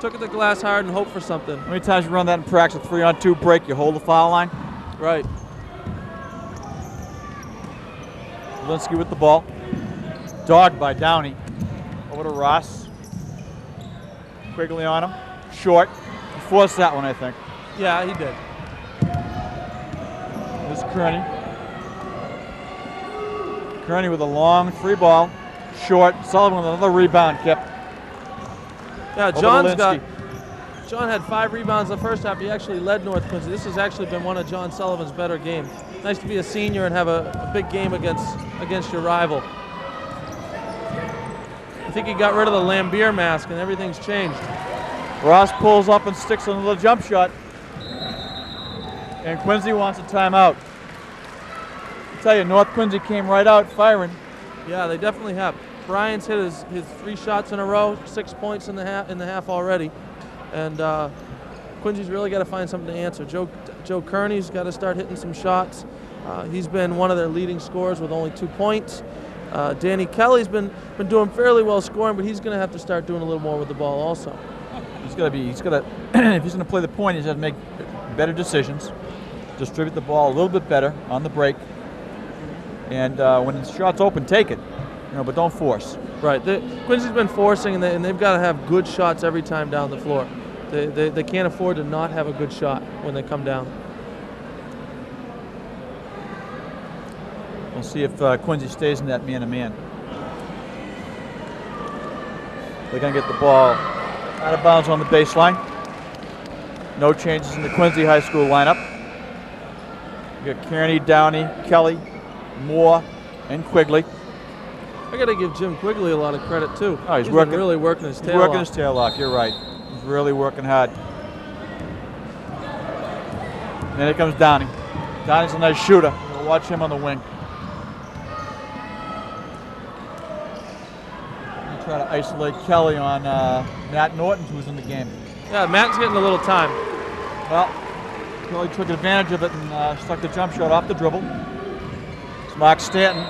Speaker 3: Took it to glass hard and hoped for something.
Speaker 1: How many times you run that in practice? A 3-on-2 break, you hold the foul line?
Speaker 3: Right.
Speaker 1: Linsky with the ball. Dogged by Downey. Over to Ross. Quigley on him. Short. He forced that one, I think.
Speaker 3: Yeah, he did.
Speaker 1: This is Kearney. Kearney with a long 3 ball. Short. Sullivan with another rebound, Kip.
Speaker 3: Yeah, John had 5 rebounds the first half. He actually led North Quincy. This has actually been one of John Sullivan's better games. Nice to be a senior and have a big game against your rival. I think he got rid of the Lambier mask and everything's changed.
Speaker 1: Ross pulls up and sticks another jump shot. And Quincy wants a timeout. I tell you, North Quincy came right out firing.
Speaker 3: Yeah, they definitely have. Brian's hit his 3 shots in a row, 6 points in the half already. And Quincy's really got to find something to answer. Joe Kearney's got to start hitting some shots. He's been one of their leading scorers with only 2 points. Danny Kelly's been doing fairly well scoring, but he's going to have to start doing a little more with the ball also.
Speaker 1: He's got to if he's going to play the point, he's got to make better decisions, distribute the ball a little bit better on the break, and when the shot's open, take it. But don't force.
Speaker 3: Right. Quincy's been forcing, and they've got to have good shots every time down the floor. They can't afford to not have a good shot when they come down.
Speaker 1: We'll see if Quincy stays in that man-to-man. They're going to get the ball out of bounds on the baseline. No changes in the Quincy High School lineup. You got Kearney, Downey, Kelly, Moore, and Quigley.
Speaker 3: I got to give Jim Quigley a lot of credit too.
Speaker 1: Oh, he's working,
Speaker 3: been really working his tail off.
Speaker 1: He's working his tail off. You're right. He's really working hard. And here comes Downey. Downey's a nice shooter. We'll watch him on the wing. We'll try to isolate Kelly on Matt Norton, who's in the game.
Speaker 3: Yeah, Matt's getting a little time.
Speaker 1: Well, Kelly took advantage of it and stuck the jump shot off the dribble. It's Mark Stanton.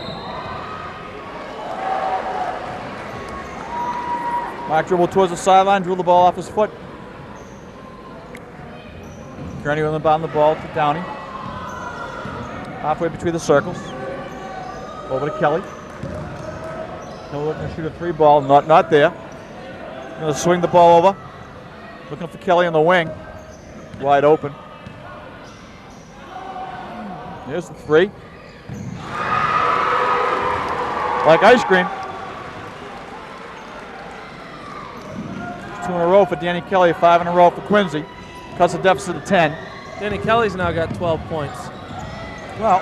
Speaker 1: Mark dribbled towards the sideline, drew the ball off his foot. Kearney will inbound the ball to Downey. Halfway between the circles. Over to Kelly. Kelly looking to shoot a 3 ball, not there. Going to swing the ball over. Looking for Kelly on the wing. Wide open. Here's the 3. Like ice cream. 2 in a row for Danny Kelly, 5 in a row for Quincy. Cuts the deficit to 10.
Speaker 3: Danny Kelly's now got 12 points.
Speaker 1: Well,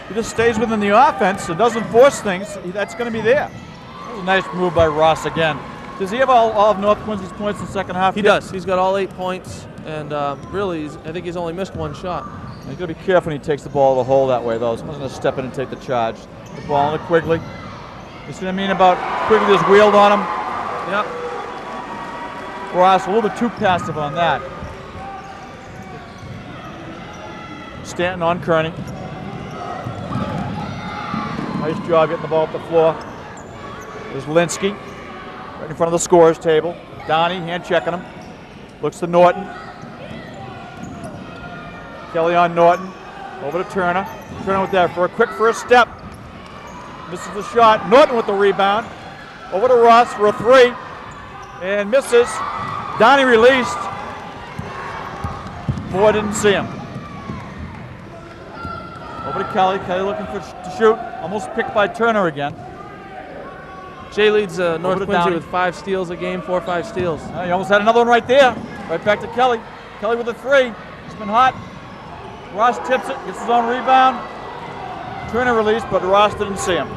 Speaker 1: he just stays within the offense and doesn't force things. That's going to be there. That was a nice move by Ross again. Does he have all of North Quincy's points in the second half?
Speaker 3: He does. He's got all 8 points, and really, I think he's only missed 1 shot.
Speaker 1: He's got to be careful when he takes the ball to the hole that way, though. Someone's going to step in and take the charge. The ball into Quigley. You see what I mean about Quigley just wheeled on him?
Speaker 3: Yep.
Speaker 1: Ross a little bit too passive on that. Stanton on Kearney. Nice job getting the ball up the floor. There's Linsky right in front of the scorer's table. Donnie hand checking him. Looks to Norton. Kelly on Norton. Over to Turner. Turner with that for a quick first step. Misses the shot. Norton with the rebound. Over to Ross for a three. And misses. Donnie released. Moore didn't see him. Over to Kelly. Kelly looking to shoot. Almost picked by Turner again.
Speaker 3: Jay leads North
Speaker 1: Over to
Speaker 3: Quincy
Speaker 1: Downey.
Speaker 3: with 5 steals a game, 4 or 5 steals.
Speaker 1: He almost had another one right there. Right back to Kelly. Kelly with a three. It's been hot. Ross tips it, gets his own rebound. Turner released, but Ross didn't see him.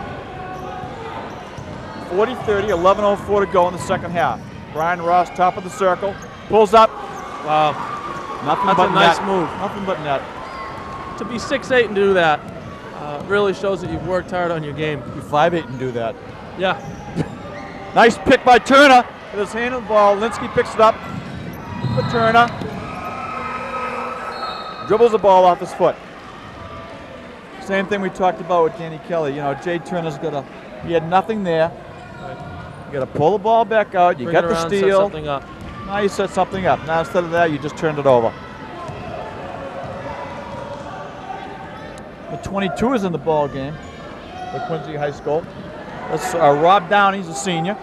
Speaker 1: 40-30, 11:04 to go in the second half. Brian Ross, top of the circle, pulls up.
Speaker 3: Wow,
Speaker 1: Nothing
Speaker 3: that's
Speaker 1: but
Speaker 3: a nice
Speaker 1: net.
Speaker 3: move.
Speaker 1: Nothing but net.
Speaker 3: To be 6'8" and do that really shows that you've worked hard on your game.
Speaker 1: You 5'8" and do that.
Speaker 3: Yeah.
Speaker 1: Nice pick by Turner. With his hand on the ball, Linsky picks it up for Turner. Dribbles the ball off his foot. Same thing we talked about with Danny Kelly. You know, Jay Turner's he had nothing there. You got to pull the ball back out. You
Speaker 3: Bring
Speaker 1: got
Speaker 3: it
Speaker 1: the
Speaker 3: around, set
Speaker 1: steal.
Speaker 3: something up.
Speaker 1: Now you set something up. Now instead of that, you just turned it over. The 22 is in the ball game for Quincy High School. That's Rob Downey, he's a senior,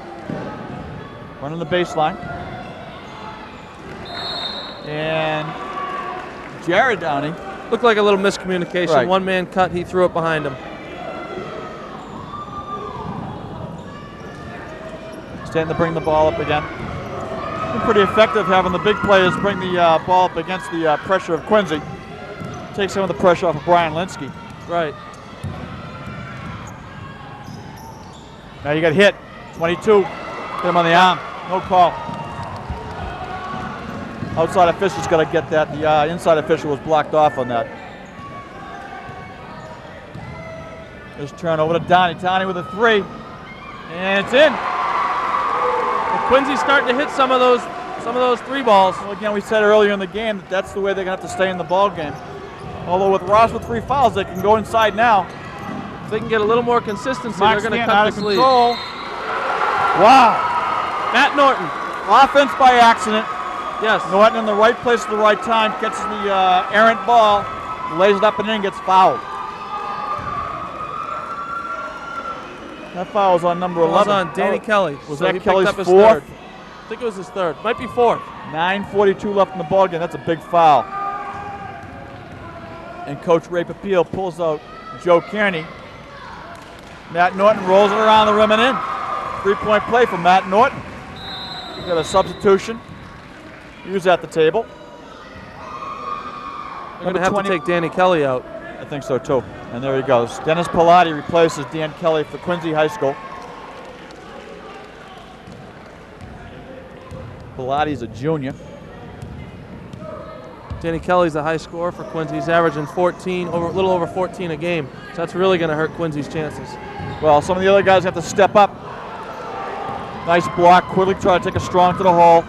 Speaker 1: running the baseline. And Jared Downey.
Speaker 3: Looked like a little miscommunication.
Speaker 1: Right.
Speaker 3: One man cut, he threw it behind him.
Speaker 1: Starting to bring the ball up again. Been pretty effective having the big players bring the ball up against the pressure of Quincy. Take some of the pressure off of Brian Linsky.
Speaker 3: Right.
Speaker 1: Now you got hit. 22. Hit him on the arm. No call. Outside official's got to get that. The inside official was blocked off on that. There's turn over to Donnie. Donnie with a three. And it's in.
Speaker 3: Well, Quincy's starting to hit some of those 3 balls.
Speaker 1: Well, again, we said earlier in the game that that's the way they're going to have to stay in the ball game. Although with Ross with 3 fouls, they can go inside now.
Speaker 3: If they can get a little more consistency,
Speaker 1: Mark
Speaker 3: they're going to
Speaker 1: Stanton out
Speaker 3: cut
Speaker 1: of
Speaker 3: this lead.
Speaker 1: control. Wow.
Speaker 3: Matt Norton.
Speaker 1: Offense by accident.
Speaker 3: Yes.
Speaker 1: Norton in the right place at the right time, catches the errant ball, lays it up and in, gets fouled. That foul was on number 11.
Speaker 3: Was on Danny Kelly.
Speaker 1: Was
Speaker 3: So
Speaker 1: that
Speaker 3: he picked
Speaker 1: Kelly's
Speaker 3: up his
Speaker 1: fourth?
Speaker 3: third. I think it was his third. Might be 4th.
Speaker 1: 9:42 left in the ball game. That's a big foul. And Coach Ray Papille pulls out Joe Kearney. Matt Norton rolls it around the rim and in. 3-point play for Matt Norton. We've got a substitution. Use at the table.
Speaker 3: They're going to have to take Danny Kelly out.
Speaker 1: I think so too. And there he goes. Dennis Pilati replaces Dan Kelly for Quincy High School. Pilati's a junior.
Speaker 3: Danny Kelly's a high scorer for Quincy. He's averaging a little over 14 a game. So that's really going to hurt Quincy's chances.
Speaker 1: Well, some of the other guys have to step up. Nice block. Quickly try to take a strong to the hole.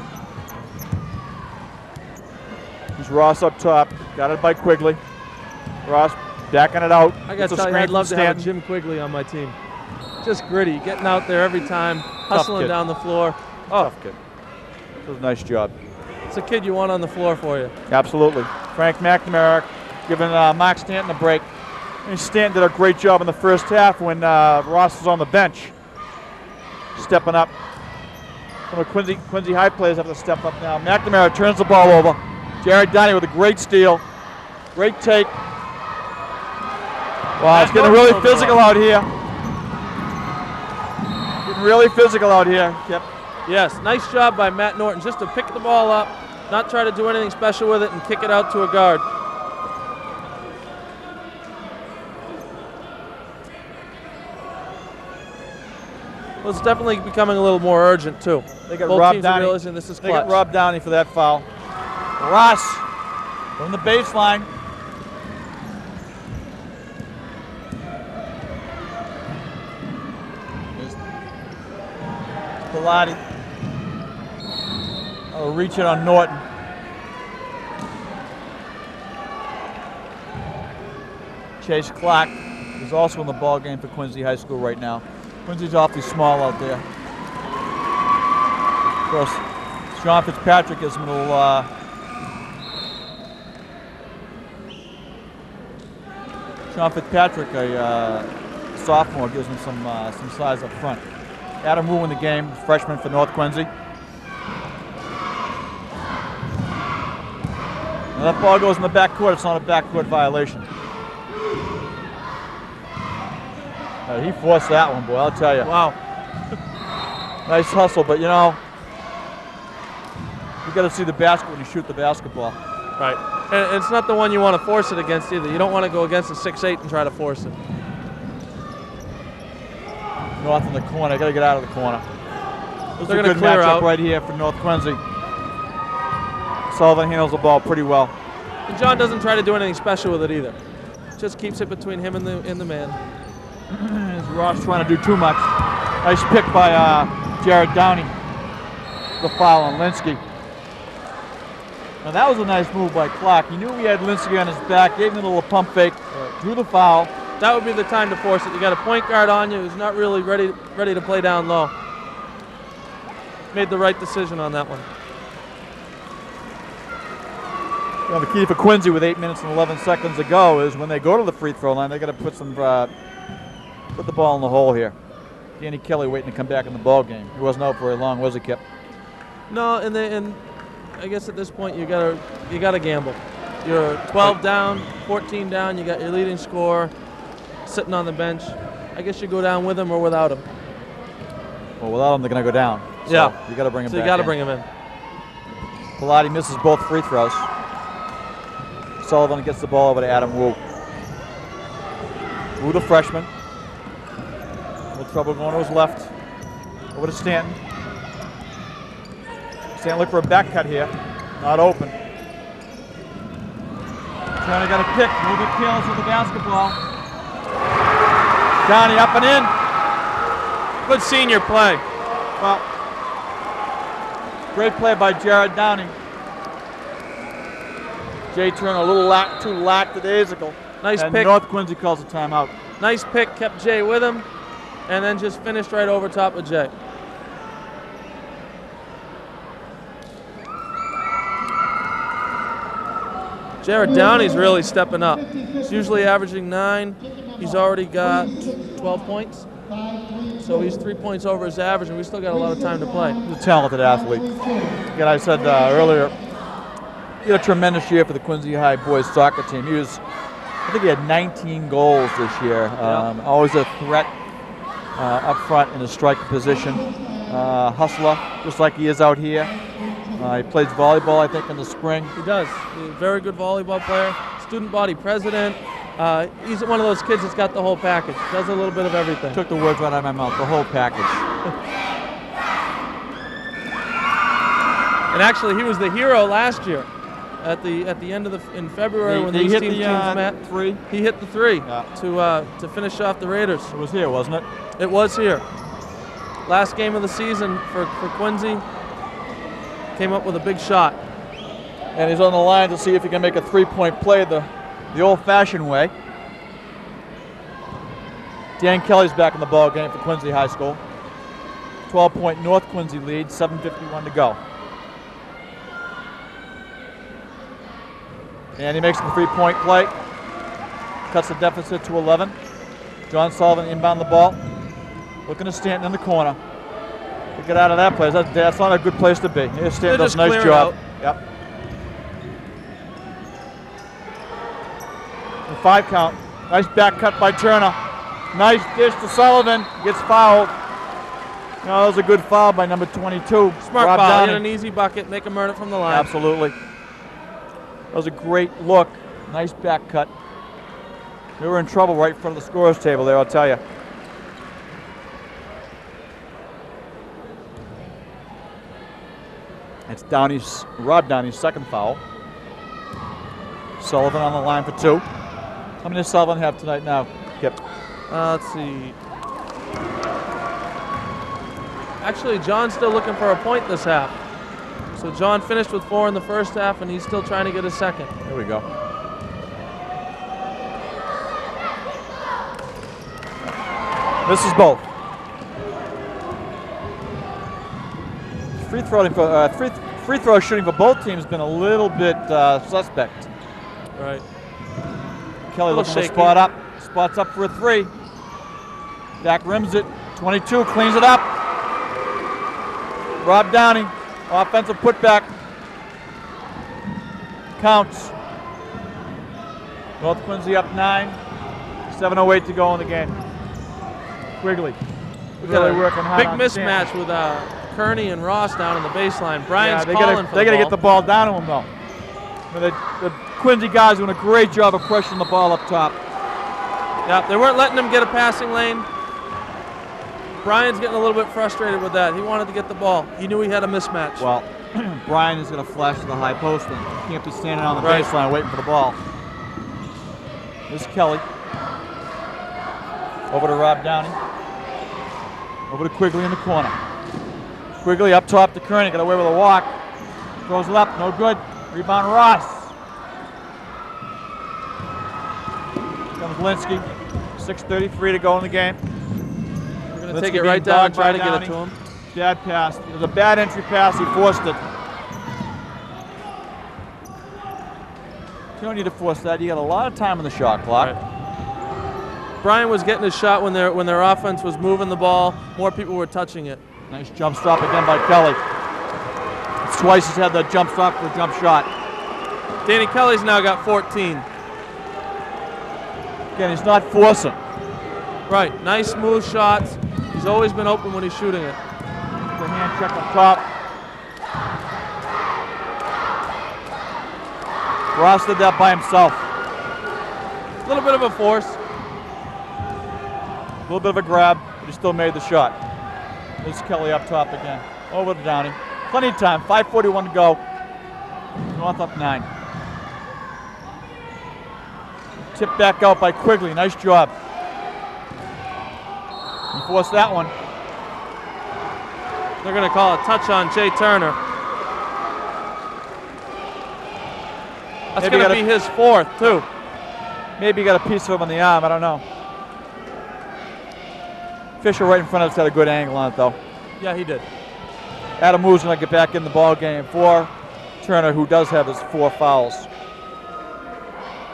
Speaker 1: There's Ross up top. Got it by Quigley. Ross backing it out.
Speaker 3: I got
Speaker 1: Gets a
Speaker 3: to tell you,
Speaker 1: screen
Speaker 3: I'd love
Speaker 1: from
Speaker 3: to have a
Speaker 1: Stanton.
Speaker 3: Jim Quigley on my team. Just gritty, getting out there every time, hustling
Speaker 1: kid.
Speaker 3: down the floor.
Speaker 1: Tough kid. Does a nice job.
Speaker 3: It's a kid you want on the floor for you.
Speaker 1: Absolutely. Frank McNamara giving Mark Stanton a break. And Stanton did a great job in the first half when Ross was on the bench. Stepping up. Some of Quincy High players have to step up now. McNamara turns the ball over. Jared Downey with a great steal. Great take. Wow, it's getting really physical out here. Getting really physical out here. Yep.
Speaker 3: Yes, nice job by Matt Norton just to pick the ball up, not try to do anything special with it, and kick it out to a guard. Well, it's definitely becoming a little more urgent, too.
Speaker 1: They got
Speaker 3: Both
Speaker 1: Rob
Speaker 3: teams are
Speaker 1: Downey.
Speaker 3: realizing this is
Speaker 1: They got
Speaker 3: clutch.
Speaker 1: Rob Downey for that foul. Ross from the baseline. There's Pilati. Oh, reach it on Norton. Chase Clark is also in the ball game for Quincy High School right now. Quincy's awfully small out there. Of course, John Fitzpatrick is a little. John Fitzpatrick, a sophomore, gives him some size up front. Adam Wu in the game, freshman for North Quincy. And that ball goes in the backcourt. It's not a backcourt violation. He forced that one, boy, I'll tell you.
Speaker 3: Wow.
Speaker 1: Nice hustle, but you know, you got to see the basket when you shoot the basketball.
Speaker 3: Right. And it's not the one you want to force it against either. You don't want to go against a 6'8" and try to force it.
Speaker 1: North in the corner. Got to get out of the corner. This is a good
Speaker 3: clear
Speaker 1: matchup
Speaker 3: out
Speaker 1: right here for North Quincy. Sullivan handles the ball pretty well.
Speaker 3: And John doesn't try to do anything special with it either. Just keeps it between him and the man.
Speaker 1: Ross trying to do too much. Nice pick by Jared Downey. The foul on Linsky. Now that was a nice move by Clark. He knew he had Linsky on his back, gave him a little pump fake, drew the foul.
Speaker 3: That would be the time to force it. You got a point guard on you who's not really ready to play down low. Made the right decision on that one.
Speaker 1: You know, the key for Quincy with 8 minutes and 11 seconds to go is when they go to the free throw line, they got to put the ball in the hole here. Danny Kelly waiting to come back in the ball game. He wasn't out very long, was he, Kip?
Speaker 3: No, and I guess at this point you gotta gamble. You're 12 down, 14 down. You got your leading scorer sitting on the bench. I guess you go down with him or without him.
Speaker 1: Well, without him, they're going to go down. So
Speaker 3: yeah,
Speaker 1: you got to bring him back.
Speaker 3: So you got to bring him in.
Speaker 1: Pilati misses both free throws. Sullivan gets the ball over to Adam Wu. Wu, the freshman. A little trouble going to his left. Over to Stanton. Stanton look for a back cut here. Not open. Trying to get a pick. A little bit careless with the basketball. Downey up and in.
Speaker 3: Good senior play.
Speaker 1: Well, great play by Jared Downey. Jay Turner a little too lackadaisical.
Speaker 3: Nice
Speaker 1: and
Speaker 3: pick.
Speaker 1: North Quincy calls a timeout.
Speaker 3: Nice pick, kept Jay with him, and then just finished right over top of Jay. Jared Downey's really stepping up. He's usually averaging 9. He's already got 12 points. So he's 3 points over his average, and we still got a lot of time to play.
Speaker 1: He's a talented athlete. Again, I said earlier, he had a tremendous year for the Quincy High boys soccer team. I think he had 19 goals this year. Always a threat up front in a striker position. Hustler, just like he is out here. He plays volleyball, I think, in the spring.
Speaker 3: He does. He's a very good volleyball player. Student body president. He's one of those kids that's got the whole package. Does a little bit of everything.
Speaker 1: Took the words right out of my mouth. The whole package.
Speaker 3: And actually, he was the hero last year. At the end of in February when these teams met,
Speaker 1: three.
Speaker 3: He hit the 3 to finish off the Raiders.
Speaker 1: It was here, wasn't it?
Speaker 3: It was here. Last game of the season for Quincy. Came up with a big shot.
Speaker 1: And he's on the line to see if he can make a three-point play the old-fashioned way. Dan Kelly's back in the ball game for Quincy High School. 12-point North Quincy lead, 7:51 to go. And he makes the three-point play. Cuts the deficit to 11. John Sullivan inbound the ball. Looking to Stanton in the corner. To get out of that place. That's not a good place to be. Here's Stanton does a nice job. Yep. The 5 count. Nice back cut by Turner. Nice dish to Sullivan. Gets fouled. That was a good foul by number 22.
Speaker 3: Smart
Speaker 1: Rob
Speaker 3: foul.
Speaker 1: Downey.
Speaker 3: Hit an easy bucket. Make him earn it from the line.
Speaker 1: Absolutely. That was a great look. Nice back cut. We were in trouble right in front of the scorer's table there, I'll tell you. It's Rob Downey's second foul. Sullivan on the line for 2. How many does Sullivan have tonight now, Kip?
Speaker 3: Let's see. Actually, John's still looking for a point this half. So John finished with 4 in the first half, and he's still trying to get a second.
Speaker 1: Here we go. Misses both. Free throw shooting for both teams has been a little bit suspect.
Speaker 3: Right.
Speaker 1: Kelly looking to spot up. Spots up for a three. Dak rims it. 22 cleans it up. Rob Downey, offensive putback. Counts. North Quincy up 9. 7:08 to go in the game. Quigley. Really working hard.
Speaker 3: Big
Speaker 1: on
Speaker 3: mismatch
Speaker 1: Stanton.
Speaker 3: with Kearney and Ross down in the baseline. Brian's
Speaker 1: they
Speaker 3: calling
Speaker 1: gotta get the ball down to him though. I mean, the Quincy guys doing a great job of crushing the ball up top.
Speaker 3: Yeah, they weren't letting him get a passing lane. Brian's getting a little bit frustrated with that. He wanted to get the ball. He knew he had a mismatch.
Speaker 1: Well, Brian is going to flash to the high post and he can't be standing on the
Speaker 3: Right.
Speaker 1: baseline waiting for the ball. This is Kelly. Over to Rob Downey. Over to Quigley in the corner. Quigley up top to Kearney, got away with a walk. Throws it up, no good. Rebound Ross. Comes Linsky. 6:33 to go in the game.
Speaker 3: We're going to take it right down and try to get it to him.
Speaker 1: Bad pass. It was a bad entry pass. He forced it. You don't need to force that. You got a lot of time on the shot clock.
Speaker 3: Right. Brian was getting his shot when their offense was moving the ball. More people were touching it.
Speaker 1: Nice jump stop again by Kelly. It's twice he's had that jump stop for a jump shot.
Speaker 3: Danny Kelly's now got 14.
Speaker 1: Again, he's not forcing.
Speaker 3: Right, nice smooth shots. He's always been open when he's shooting it.
Speaker 1: The hand check up top. Ross did that by himself.
Speaker 3: A little bit of a force.
Speaker 1: A little bit of a grab, but he still made the shot. There's Kelly up top again. Over to Downey. Plenty of time, 5:41 to go. North up 9. Tipped back out by Quigley, nice job. He forced that one.
Speaker 3: They're going to call a touch on Jay Turner. That's
Speaker 1: Maybe
Speaker 3: going to be his 4th, too.
Speaker 1: Maybe he got a piece of him on the arm, I don't know. Fisher right in front of us had a good angle on it, though.
Speaker 3: Yeah, he did.
Speaker 1: Adam Moo's going to get back in the ball game for Turner, who does have his 4 fouls.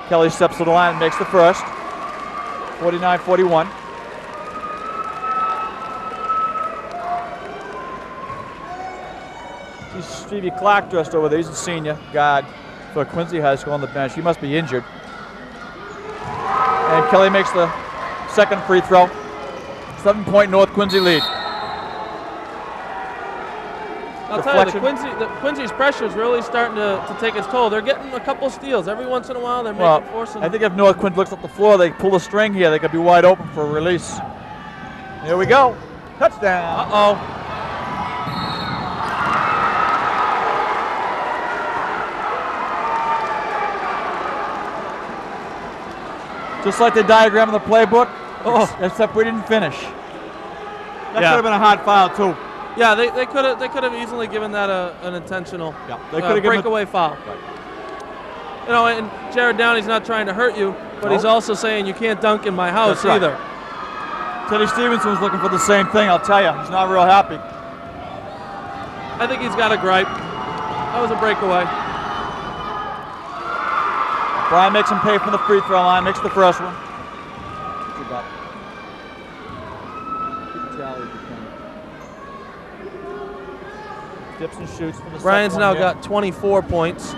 Speaker 1: Kelly steps to the line and makes the first. 49-41. See Stevie Clark dressed over there. He's a senior guard for Quincy High School on the bench. He must be injured. And Kelly makes the second free throw. 7-point North Quincy lead.
Speaker 3: I'll tell you, Quincy's pressure is really starting to take its toll. They're getting a couple steals. Every once in a while, they're forcing.
Speaker 1: I think if North Quincy looks at the floor, they pull a string here, they could be wide open for a release. Here we go. Touchdown.
Speaker 3: Uh-oh.
Speaker 1: Just like the diagram in the playbook, except we didn't finish. That could have been a hard foul, too.
Speaker 3: Yeah, they could have easily given that an intentional breakaway foul.
Speaker 1: Right.
Speaker 3: You know, and Jared Downey's not trying to hurt you, but he's also saying you can't dunk in my house either.
Speaker 1: Teddy Stevenson was looking for the same thing, I'll tell you. He's not real happy.
Speaker 3: I think he's got a gripe. That was a breakaway.
Speaker 1: Brian makes him pay from the free throw line, makes the first one. Dips and shoots from the
Speaker 3: Brian's now got 24 points.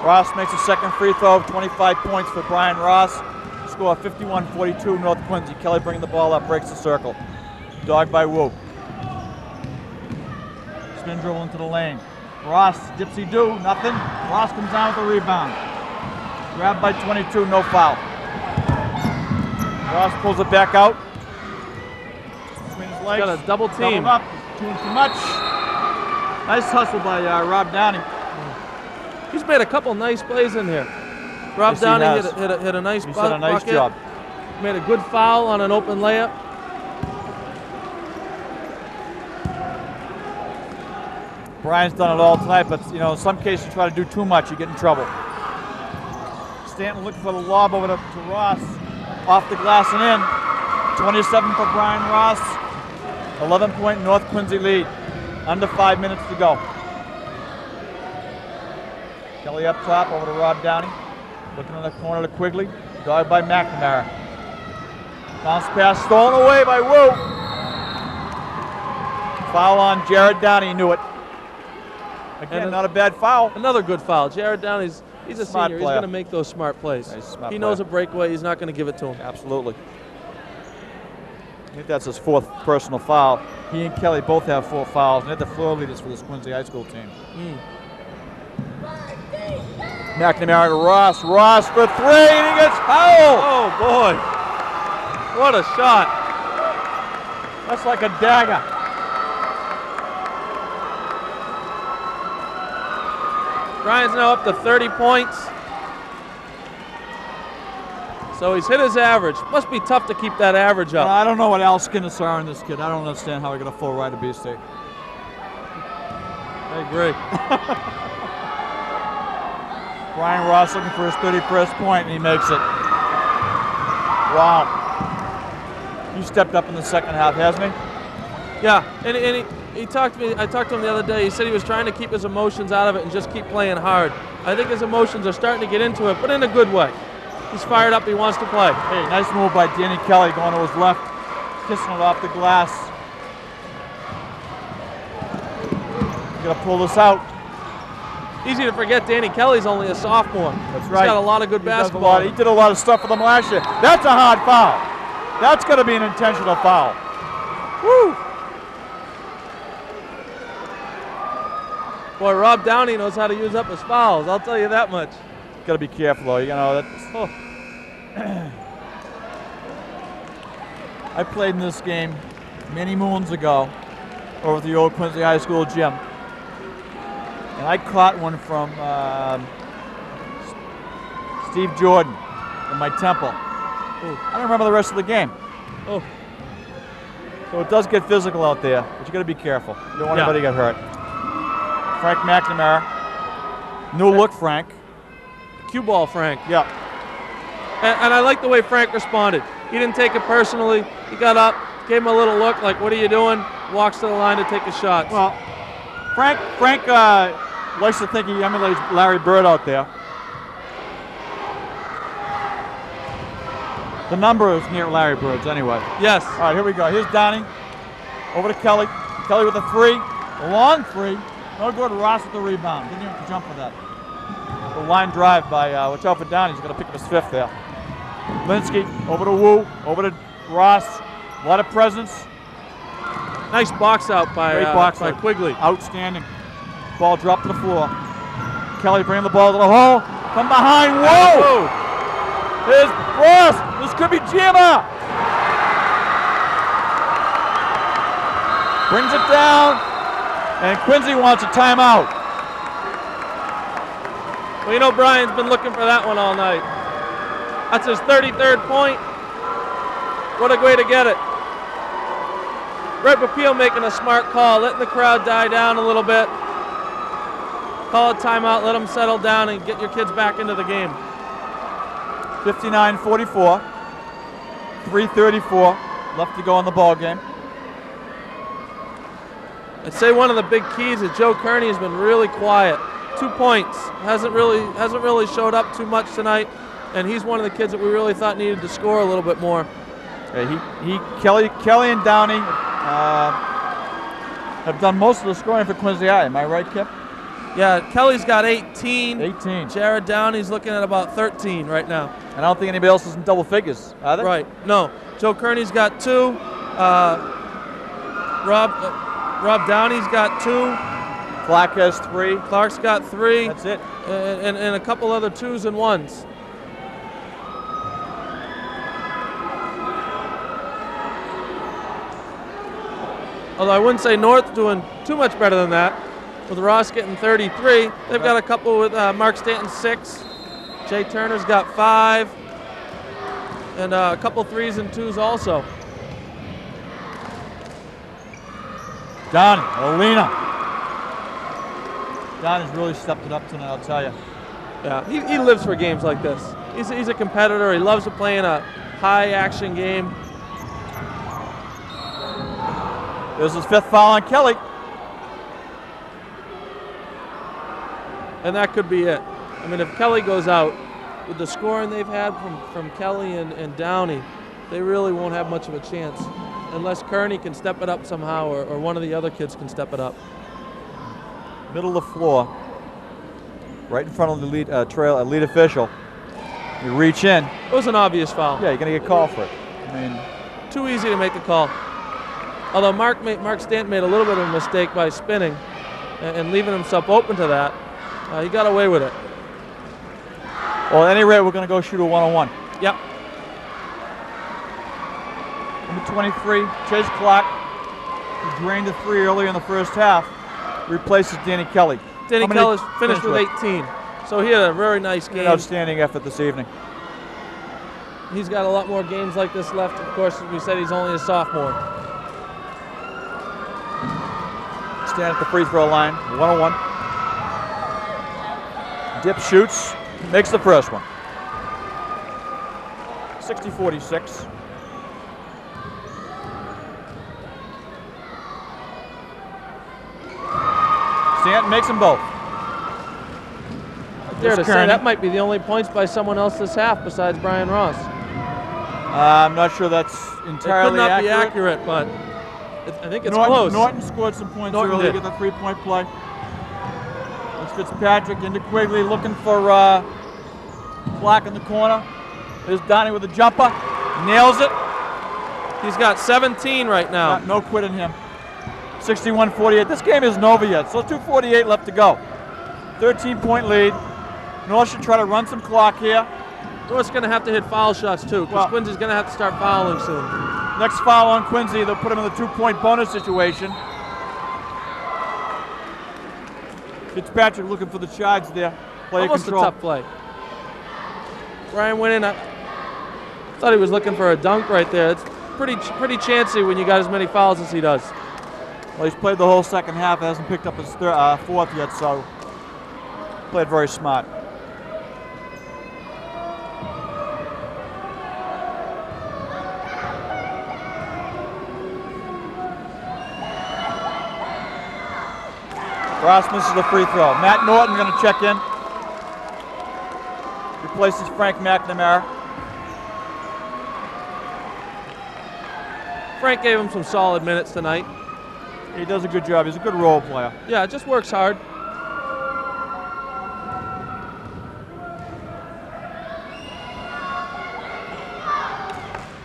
Speaker 1: Ross makes a second free throw, 25 points for Brian Ross. Score 51-42 North Quincy. Kelly bringing the ball up, breaks the circle. Dog by Wu. Spin dribble into the lane. Ross, dipsy-do, nothing. Ross comes down with the rebound. Grabbed by 22, no foul. Ross pulls it back out. Between his legs.
Speaker 3: Got a double team.
Speaker 1: Doubled up, doing too much. Nice hustle by Rob Downey.
Speaker 3: He's made a couple nice plays in here. Rob Downey hit a nice bucket.
Speaker 1: He's done a nice job.
Speaker 3: Made a good foul on an open layup.
Speaker 1: Brian's done it all tonight, but you know, in some cases you try to do too much, you get in trouble. Stanton looking for the lob over to Ross. off the glass and in. 27 for Brian Ross. 11-point North Quincy lead. Under 5 minutes to go. Kelly up top over to Rob Downey. Looking in the corner to Quigley. Guarded by McNamara. Bounce pass stolen away by Wu. Foul on Jared Downey, knew it. Again, not a bad foul.
Speaker 3: Another good foul. Jared Downey's he's a
Speaker 1: Smart
Speaker 3: senior.
Speaker 1: player.
Speaker 3: He's going to make those smart plays.
Speaker 1: He's a smart
Speaker 3: He knows a
Speaker 1: player.
Speaker 3: breakaway. He's not going to give it to him.
Speaker 1: Absolutely. I think that's his 4th personal foul. He and Kelly both have 4 fouls, and they're the floor leaders for this Quincy High School team. McNamara to Ross. Ross for 3, and he gets fouled.
Speaker 3: Oh, boy. What a shot.
Speaker 1: That's like a dagger.
Speaker 3: Brian's now up to 30 points. So he's hit his average. Must be tough to keep that average up.
Speaker 1: I don't know what Al Skinner saw in this kid. I don't understand how he got a full ride to B-State.
Speaker 3: I agree.
Speaker 1: Brian Ross looking for his 31st point, and he makes it. Wow. He stepped up in the second half, hasn't he?
Speaker 3: Yeah, and he talked to me. I talked to him the other day. He said he was trying to keep his emotions out of it and just keep playing hard. I think his emotions are starting to get into it, but in a good way. He's fired up. He wants to play.
Speaker 1: Hey, nice move by Danny Kelly going to his left, kissing it off the glass. Gonna pull this out.
Speaker 3: Easy to forget Danny Kelly's only a sophomore.
Speaker 1: That's right.
Speaker 3: He's got a lot of good
Speaker 1: He does a
Speaker 3: basketball.
Speaker 1: lot. He did a lot of stuff for them last year. That's a hard foul. That's going to be an intentional foul. Woo!
Speaker 3: Boy, Rob Downey knows how to use up his fouls. I'll tell you that much.
Speaker 1: Got to be careful, though. You know, that's, I played in this game many moons ago over at the old Quincy High School gym. And I caught one from Steve Jordan in my temple.
Speaker 3: Ooh.
Speaker 1: I don't remember the rest of the game.
Speaker 3: Oh,
Speaker 1: So it does get physical out there, but you got to be careful. You don't want
Speaker 3: Yeah.
Speaker 1: anybody to get hurt. Frank McNamara. New look, Frank.
Speaker 3: cue ball, Frank.
Speaker 1: Yeah.
Speaker 3: And I like the way Frank responded. He didn't take it personally. He got up, gave him a little look like, what are you doing? Walks to the line to take his shots.
Speaker 1: Well, Frank likes to think he emulates Larry Bird out there. The number is near Larry Bird's anyway.
Speaker 3: Yes.
Speaker 1: All right, here we go. Here's Downey. Over to Kelly. Kelly with a 3. A long 3. No good. Ross with the rebound. Didn't even jump for that. The line drive by, watch out for Downey. He's going to pick up his 5th there. Linsky over to Wu. Over to Ross. A lot of presence.
Speaker 3: Nice box out by,
Speaker 1: Great box
Speaker 3: by
Speaker 1: out.
Speaker 3: Quigley.
Speaker 1: Outstanding. Ball dropped to the floor. Kelly bringing the ball to the hole. From behind. Whoa!
Speaker 3: Whoa.
Speaker 1: Here's Ross. This could be Jimmer. Brings it down. And Quincy wants a timeout.
Speaker 3: Well, you know Brian's been looking for that one all night. That's his 33rd point. What a way to get it. Red Papille making a smart call, letting the crowd die down a little bit. Call a timeout, let them settle down, and get your kids back into the game.
Speaker 1: 59-44. 3:34 left to go in the ball game.
Speaker 3: I'd say one of the big keys is Joe Kearney has been really quiet. 2 points. Hasn't really showed up too much tonight, and he's one of the kids that we really thought needed to score a little bit more.
Speaker 1: Kelly and Downey have done most of the scoring for Quincy High. Am I right, Kip?
Speaker 3: Yeah, Kelly's got 18.
Speaker 1: 18.
Speaker 3: Jared Downey's looking at about 13 right now.
Speaker 1: And I don't think anybody else is in double figures, are they?
Speaker 3: Right. No. Joe Kearney's got 2. Rob Downey's got 2.
Speaker 1: Clark has 3.
Speaker 3: Clark's got 3.
Speaker 1: That's it.
Speaker 3: And a couple other 2s and 1s. Although I wouldn't say North doing too much better than that. With Ross getting 33, they've got a couple with Mark Stanton 6. Jay Turner's got 5. And a couple 3s and 2s also.
Speaker 1: Donnie, Olina. Donnie's really stepped it up tonight, I'll tell you.
Speaker 3: Yeah, he lives for games like this. He's a competitor. He loves to play in a high action game.
Speaker 1: There's his 5th foul on Kelly.
Speaker 3: And that could be it. I mean, if Kelly goes out, with the scoring they've had from Kelly and Downey, they really won't have much of a chance unless Kearney can step it up somehow or one of the other kids can step it up.
Speaker 1: Middle of the floor, right in front of the lead official. You reach in.
Speaker 3: It was an obvious foul.
Speaker 1: Yeah, you're going to get called for it. I mean,
Speaker 3: too easy to make the call. Although Mark Stanton made a little bit of a mistake by spinning and leaving himself open to that. He got away with it.
Speaker 1: Well, at any rate, we're going to go shoot a one-on-one.
Speaker 3: Yep.
Speaker 1: Number 23, Chase Clark, who drained a 3 earlier in the first half, replaces Danny Kelly.
Speaker 3: Danny Kelly finished with 18, so he had a very nice game.
Speaker 1: An outstanding effort this evening.
Speaker 3: He's got a lot more games like this left. Of course, we said he's only a sophomore.
Speaker 1: Stand at the free throw line, 1-on-1. Dip shoots, makes the first one. 60-46. Stanton makes them both.
Speaker 3: I dare to say that might be the only points by someone else this half besides Brian Ross.
Speaker 1: I'm not sure that's entirely
Speaker 3: accurate. It could not
Speaker 1: accurate.
Speaker 3: be accurate, but I think it's close.
Speaker 1: Norton scored some points earlier to get the 3-point play. It's Fitzpatrick into Quigley looking for Clark in the corner. There's Donnie with a jumper. Nails it.
Speaker 3: He's got 17 right now.
Speaker 1: No quit in him. 61-48. This game isn't over yet, so 2:48 left to go. 13-point lead. North should try to run some clock here.
Speaker 3: North's going to have to hit foul shots too, because Quincy's going to have to start fouling soon.
Speaker 1: Next foul on Quincy, they'll put him in the 2-point bonus situation. Fitzpatrick looking for the charge there. Player
Speaker 3: Almost
Speaker 1: control.
Speaker 3: a tough play. Brian went in. I thought he was looking for a dunk right there. It's pretty chancy when you got as many fouls as he does.
Speaker 1: Well, he's played the whole second half. Hasn't picked up his 4th yet, so played very smart. Ross misses the free throw. Matt Norton going to check in. Replaces Frank McNamara.
Speaker 3: Frank gave him some solid minutes tonight.
Speaker 1: He does a good job. He's a good role player.
Speaker 3: Yeah, just works hard.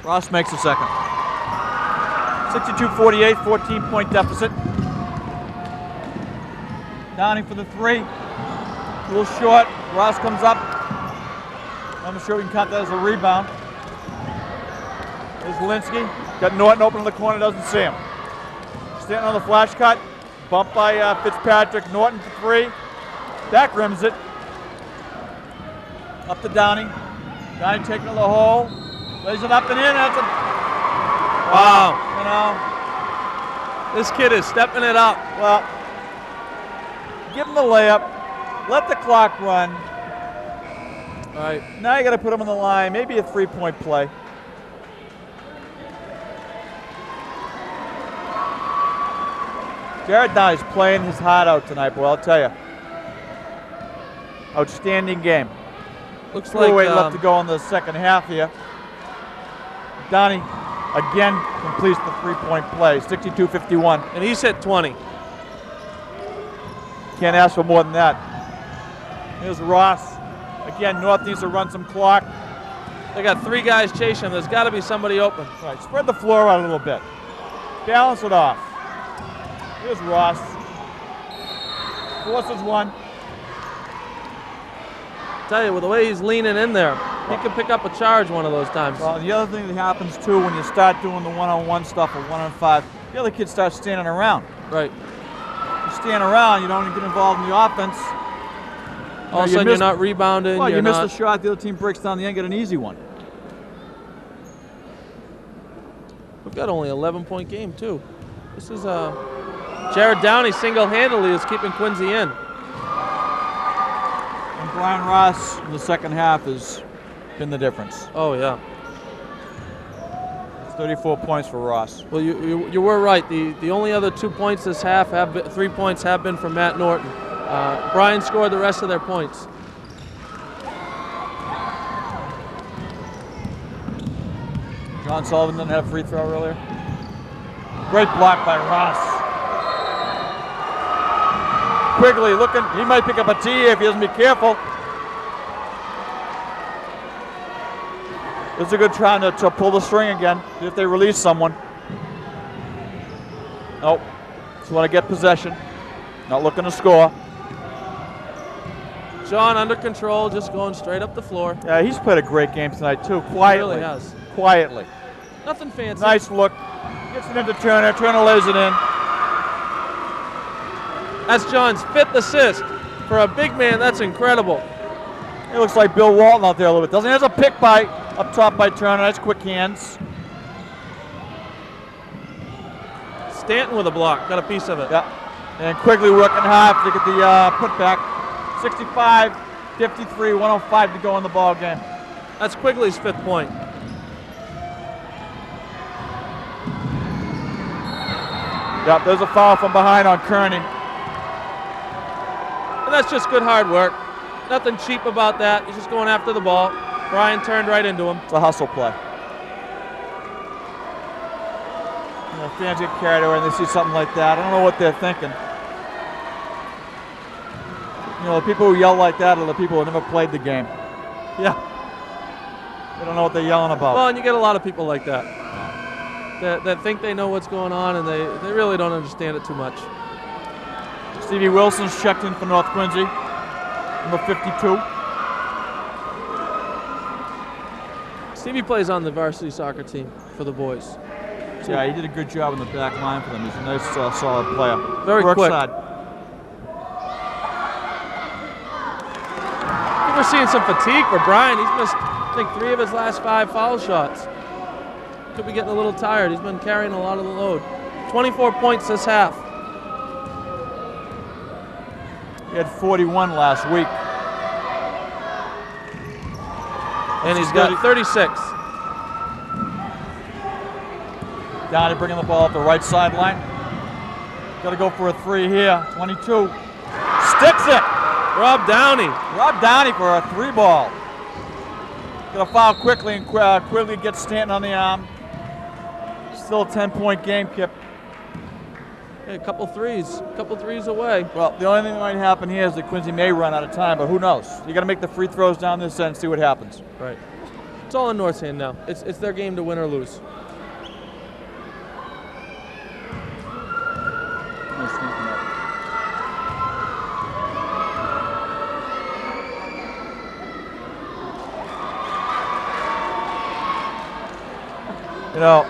Speaker 1: Ross makes a second. 62-48, 14-point deficit. Downing for the 3. A little short. Ross comes up. I'm not sure we can count that as a rebound. There's Linsky. Got Norton open in the corner, doesn't see him. Stanton on the flash cut. Bumped by Fitzpatrick. Norton for 3. Back rims it. Up to Downey. Downey taking to the hole. Lays it up and in. That's a...
Speaker 3: Wow.
Speaker 1: You know.
Speaker 3: This kid is stepping it up.
Speaker 1: Well, give him the layup. Let the clock run.
Speaker 3: All right.
Speaker 1: Now you got to put him on the line. Maybe a 3-point play. Jared Downey's playing his heart out tonight, boy, I'll tell you. Outstanding game.
Speaker 3: Looks like
Speaker 1: 2:08 left to go in the second half here. Downey again completes the 3-point play, 62-51.
Speaker 3: And he's hit 20.
Speaker 1: Can't ask for more than that. Here's Ross. Again, North needs to run some clock.
Speaker 3: They got 3 guys chasing him. There's got to be somebody open.
Speaker 1: Right, spread the floor out a little bit. Balance it off. Here's Ross. Forces one.
Speaker 3: Tell you, with the way he's leaning in there, he could pick up a charge one of those times.
Speaker 1: Well, the other thing that happens too when you start doing the one-on-one stuff or 1-on-5, the other kids start standing around.
Speaker 3: Right.
Speaker 1: You stand around, you don't even get involved in the offense.
Speaker 3: All of a sudden, you're not rebounding.
Speaker 1: Well, you
Speaker 3: you're
Speaker 1: miss
Speaker 3: not.
Speaker 1: the shot, the other team breaks down the end, get an easy one.
Speaker 3: We've got only an 11-point game, too. This is Jared Downey single-handedly is keeping Quincy in.
Speaker 1: And Brian Ross in the second half has been the difference.
Speaker 3: Oh, yeah.
Speaker 1: 34 points for Ross.
Speaker 3: Well, you were right. The only other 2 points this half 3 points have been from Matt Norton. Bryan scored the rest of their points.
Speaker 1: John Sullivan didn't have a free throw earlier. Great block by Ross. Quigley looking, he might pick up a tee if he doesn't be careful. This is a good try to pull the string again, see if they release someone. Nope, just want to get possession. Not looking to score.
Speaker 3: John under control, just going straight up the floor.
Speaker 1: Yeah, he's played a great game tonight too, quietly.
Speaker 3: He really has.
Speaker 1: Quietly.
Speaker 3: Nothing fancy.
Speaker 1: Nice look. Gets it into Turner. Turner lays it in.
Speaker 3: That's John's 5th assist. For a big man, that's incredible.
Speaker 1: It looks like Bill Walton out there a little bit, doesn't he? There's a pick by up top by Turner. Nice quick hands.
Speaker 3: Stanton with a block. Got a piece of it.
Speaker 1: Yeah. And Quigley working hard to get the putback. 65, 53, 105 to go in the ball game.
Speaker 3: That's Quigley's 5th point.
Speaker 1: Yep, there's a foul from behind on Kearney.
Speaker 3: And that's just good hard work. Nothing cheap about that. He's just going after the ball. Bryan turned right into him.
Speaker 1: It's a hustle play. You know, fans get carried away and they see something like that. I don't know what they're thinking. You know, the people who yell like that are the people who never played the game.
Speaker 3: Yeah.
Speaker 1: They don't know what they're yelling about.
Speaker 3: Well, and you get a lot of people like that. That think they know what's going on, and they really don't understand it too much.
Speaker 1: Stevie Wilson's checked in for North Quincy, number 52.
Speaker 3: Stevie plays on the varsity soccer team for the boys.
Speaker 1: Yeah, he did a good job in the back line for them. He's a nice, solid player.
Speaker 3: Very
Speaker 1: Works
Speaker 3: quick.
Speaker 1: hard.
Speaker 3: I think we're seeing some fatigue for Bryan. He's missed, I think, 3 of his last 5 foul shots. Could be getting a little tired. He's been carrying a lot of the load. 24 points this half.
Speaker 1: He had 41 last week.
Speaker 3: And he's got 36.
Speaker 1: Downey bringing the ball up the right sideline. Got to go for a 3 here. 22. Sticks it.
Speaker 3: Rob Downey.
Speaker 1: Rob Downey for a 3 ball. Got to foul quickly, and Quigley gets Stanton on the arm. Still a 10-point game, Kip.
Speaker 3: Hey, a couple threes away.
Speaker 1: Well, the only thing that might happen here is that Quincy may run out of time, but who knows? You got to make the free throws down this end and see what happens.
Speaker 3: Right. It's all in North's hand now. It's their game to win or lose.
Speaker 1: You know,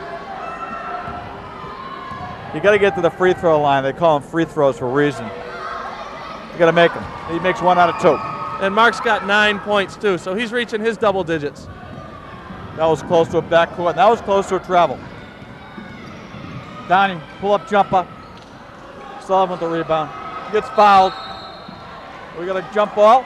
Speaker 1: you got to get to the free throw line. They call them free throws for a reason. You got to make them. He makes 1 out of 2.
Speaker 3: And Mark's got 9 points too, so he's reaching his double digits.
Speaker 1: That was close to a backcourt. That was close to a travel. Downey, pull-up jumper. Sullivan with the rebound. He gets fouled. We got a jump ball.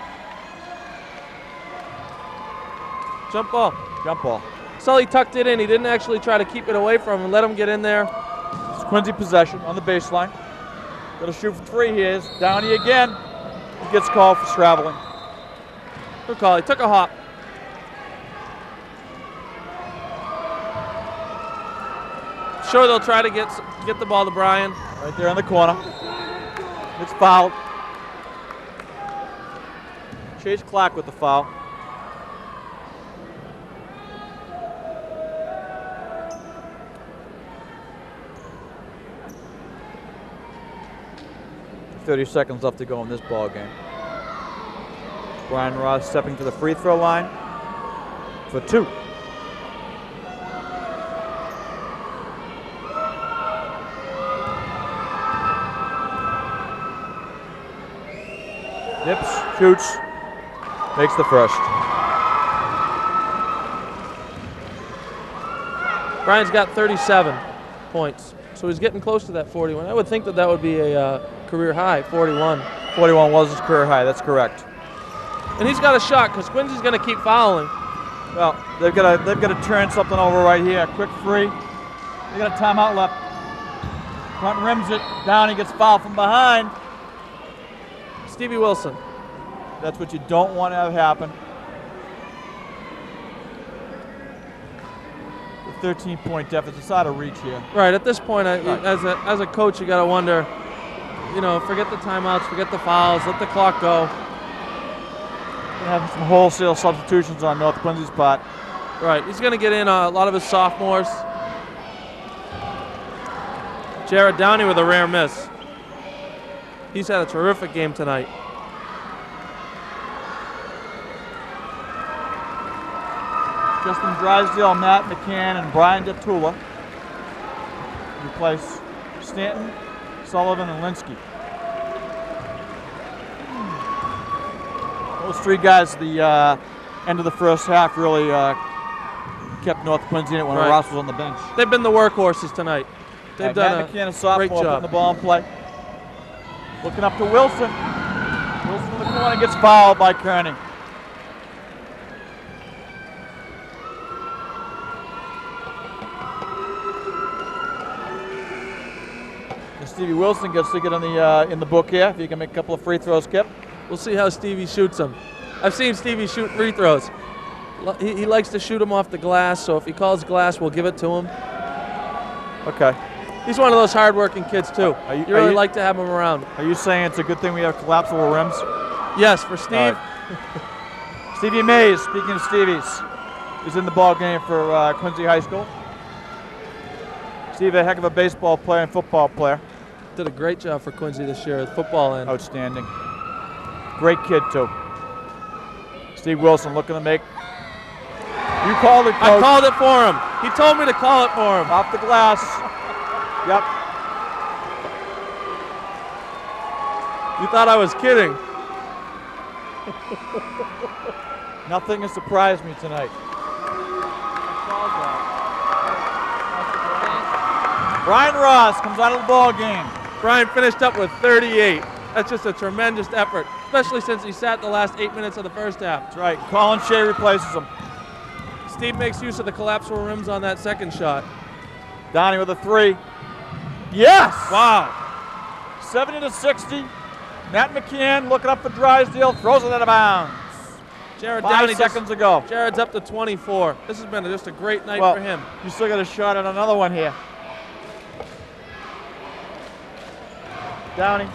Speaker 3: Jump ball.
Speaker 1: Jump ball.
Speaker 3: Sully tucked it in. He didn't actually try to keep it away from him and let him get in there.
Speaker 1: It's Quincy possession on the baseline. Got to shoot for 3 here. Downey again. He gets called for traveling.
Speaker 3: Good call. He took a hop. Sure, they'll try to get the ball to Bryan.
Speaker 1: Right there in the corner. It's fouled. Chase Clark with the foul. .30 seconds left to go in this ball game. Bryan Ross stepping to the free throw line for 2. Dips, shoots, makes the first.
Speaker 3: Bryan's got 37 points, so he's getting close to that 41. I would think that would be a career high, 41.
Speaker 1: 41 was his career high, that's correct.
Speaker 3: And he's got a shot because Quincy's going to keep fouling.
Speaker 1: Well, they've got to turn something over right here. Quick 3. They got a timeout left. Front rims it. Downey gets fouled from behind.
Speaker 3: Stevie Wilson.
Speaker 1: That's what you don't want to have happen. The 13-point deficit's out of reach here.
Speaker 3: Right, at this point, as a coach, you got to wonder, forget the timeouts, forget the fouls, let the clock go.
Speaker 1: Gonna have some wholesale substitutions on North Quincy's part.
Speaker 3: Right, he's going to get in a lot of his sophomores. Jared Downey with a rare miss. He's had a terrific game tonight.
Speaker 1: Justin Drysdale, Matt McCann, and Brian DeTula replace Stanton, Sullivan, and Linsky. Those three guys at the end of the first half really kept North Quincy in it when Ross was on the bench.
Speaker 3: They've been the workhorses tonight. They've done
Speaker 1: Matt McCann, a sophomore,
Speaker 3: great job.
Speaker 1: putting the ball in play. Looking up to Wilson. Wilson in the corner gets fouled by Kearney. Stevie Wilson gets to get in the book here. If he can make a couple of free throws, Kip.
Speaker 3: We'll see how Stevie shoots them. I've seen Stevie shoot free throws. He likes to shoot them off the glass, so if he calls glass, we'll give it to him.
Speaker 1: Okay.
Speaker 3: He's one of those hard-working kids, too. You really like to have him around.
Speaker 1: Are you saying it's a good thing we have collapsible rims?
Speaker 3: Yes, for Steve.
Speaker 1: Right. Stevie Mays, speaking of Stevies, is in the ball game for Quincy High School. Steve, a heck of a baseball player and football player.
Speaker 3: Did a great job for Quincy this year at football end.
Speaker 1: Outstanding. Great kid, too. Steve Wilson looking to make. You called it, Coach.
Speaker 3: I called it for him. He told me to call it for him.
Speaker 1: Off the glass. Yep.
Speaker 3: You thought I was kidding.
Speaker 1: Nothing has surprised me tonight. Brian Ross comes out of the ball game.
Speaker 3: Brian finished up with 38. That's just a tremendous effort, especially since he sat the last 8 minutes of the first half.
Speaker 1: That's right. Colin Shea replaces him.
Speaker 3: Steve makes use of the collapsible rims on that second shot.
Speaker 1: Downey with a three. Yes!
Speaker 3: Wow.
Speaker 1: 70-60. Matt McCann looking up for Drysdale, throws it out of bounds.
Speaker 3: Jared
Speaker 1: 5
Speaker 3: Downey
Speaker 1: seconds ago.
Speaker 3: Jared's up to 24. This has been just a great night for him.
Speaker 1: You still got a shot at another one here. Downey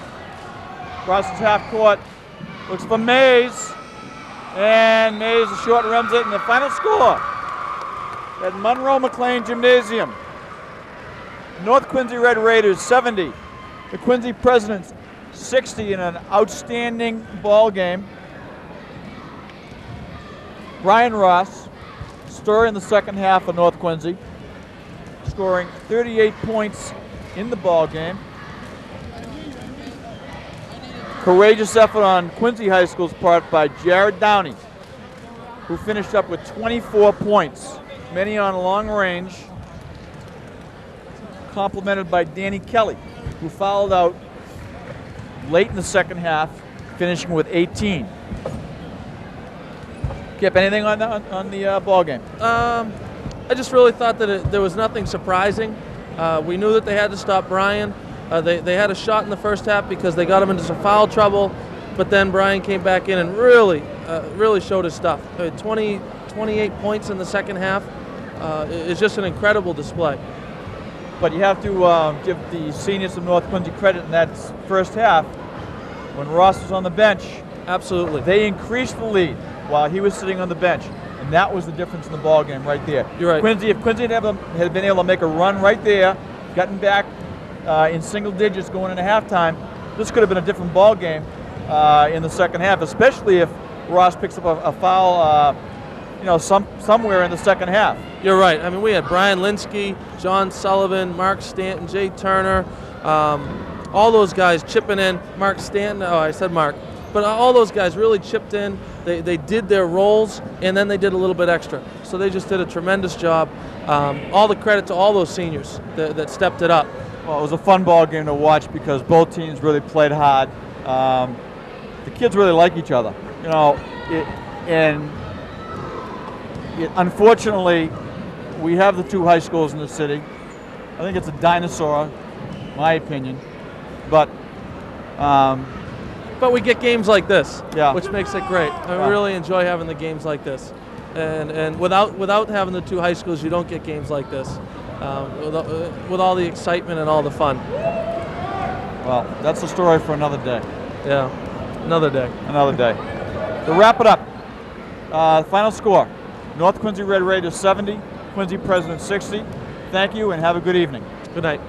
Speaker 1: crosses half court, looks for Mays, and Mays short rims it, and the final score at Monroe McLean Gymnasium. North Quincy Red Raiders 70, the Quincy Presidents 60 in an outstanding ball game. Brian Ross, story in the second half of North Quincy, scoring 38 points in the ball game. Courageous effort on Quincy High School's part by Jared Downey, who finished up with 24 points, many on long range, complemented by Danny Kelly, who fouled out late in the second half, finishing with 18. Kip, anything on the ball game?
Speaker 3: I just really thought that there was nothing surprising. We knew that they had to stop Brian. They had a shot in the first half because they got him into some foul trouble, but then Brian came back in and really showed his stuff. 28 points in the second half is just an incredible display.
Speaker 1: But you have to give the seniors of North Quincy credit in that first half. When Ross was on the bench,
Speaker 3: absolutely,
Speaker 1: they increased the lead while he was sitting on the bench, and that was the difference in the ball game right there.
Speaker 3: You're right.
Speaker 1: If Quincy had been able to make a run right there, gotten back in single digits going into halftime, this could have been a different ball game in the second half, especially if Ross picks up a foul, somewhere in the second half.
Speaker 3: You're right. I mean, we had Brian Linsky, John Sullivan, Mark Stanton, Jay Turner, all those guys chipping in. Mark Stanton, I said Mark. But all those guys really chipped in. They did their roles, and then they did a little bit extra. So they just did a tremendous job. All the credit to all those seniors that stepped it up.
Speaker 1: Well, it was a fun ball game to watch because both teams really played hard. The kids really like each other, unfortunately, we have the two high schools in the city, I think it's a dinosaur, my opinion. But
Speaker 3: But we get games like this,
Speaker 1: Yeah.
Speaker 3: which makes it great. I
Speaker 1: Yeah.
Speaker 3: really enjoy having the games like this. And without having the two high schools, you don't get games like this. With all the excitement and all the fun.
Speaker 1: well, that's a story for another day.
Speaker 3: Yeah, another day.
Speaker 1: Another day. To wrap it up, final score: North Quincy Red Raiders 70, Quincy Presidents 60. Thank you and have a good evening.
Speaker 3: Good night.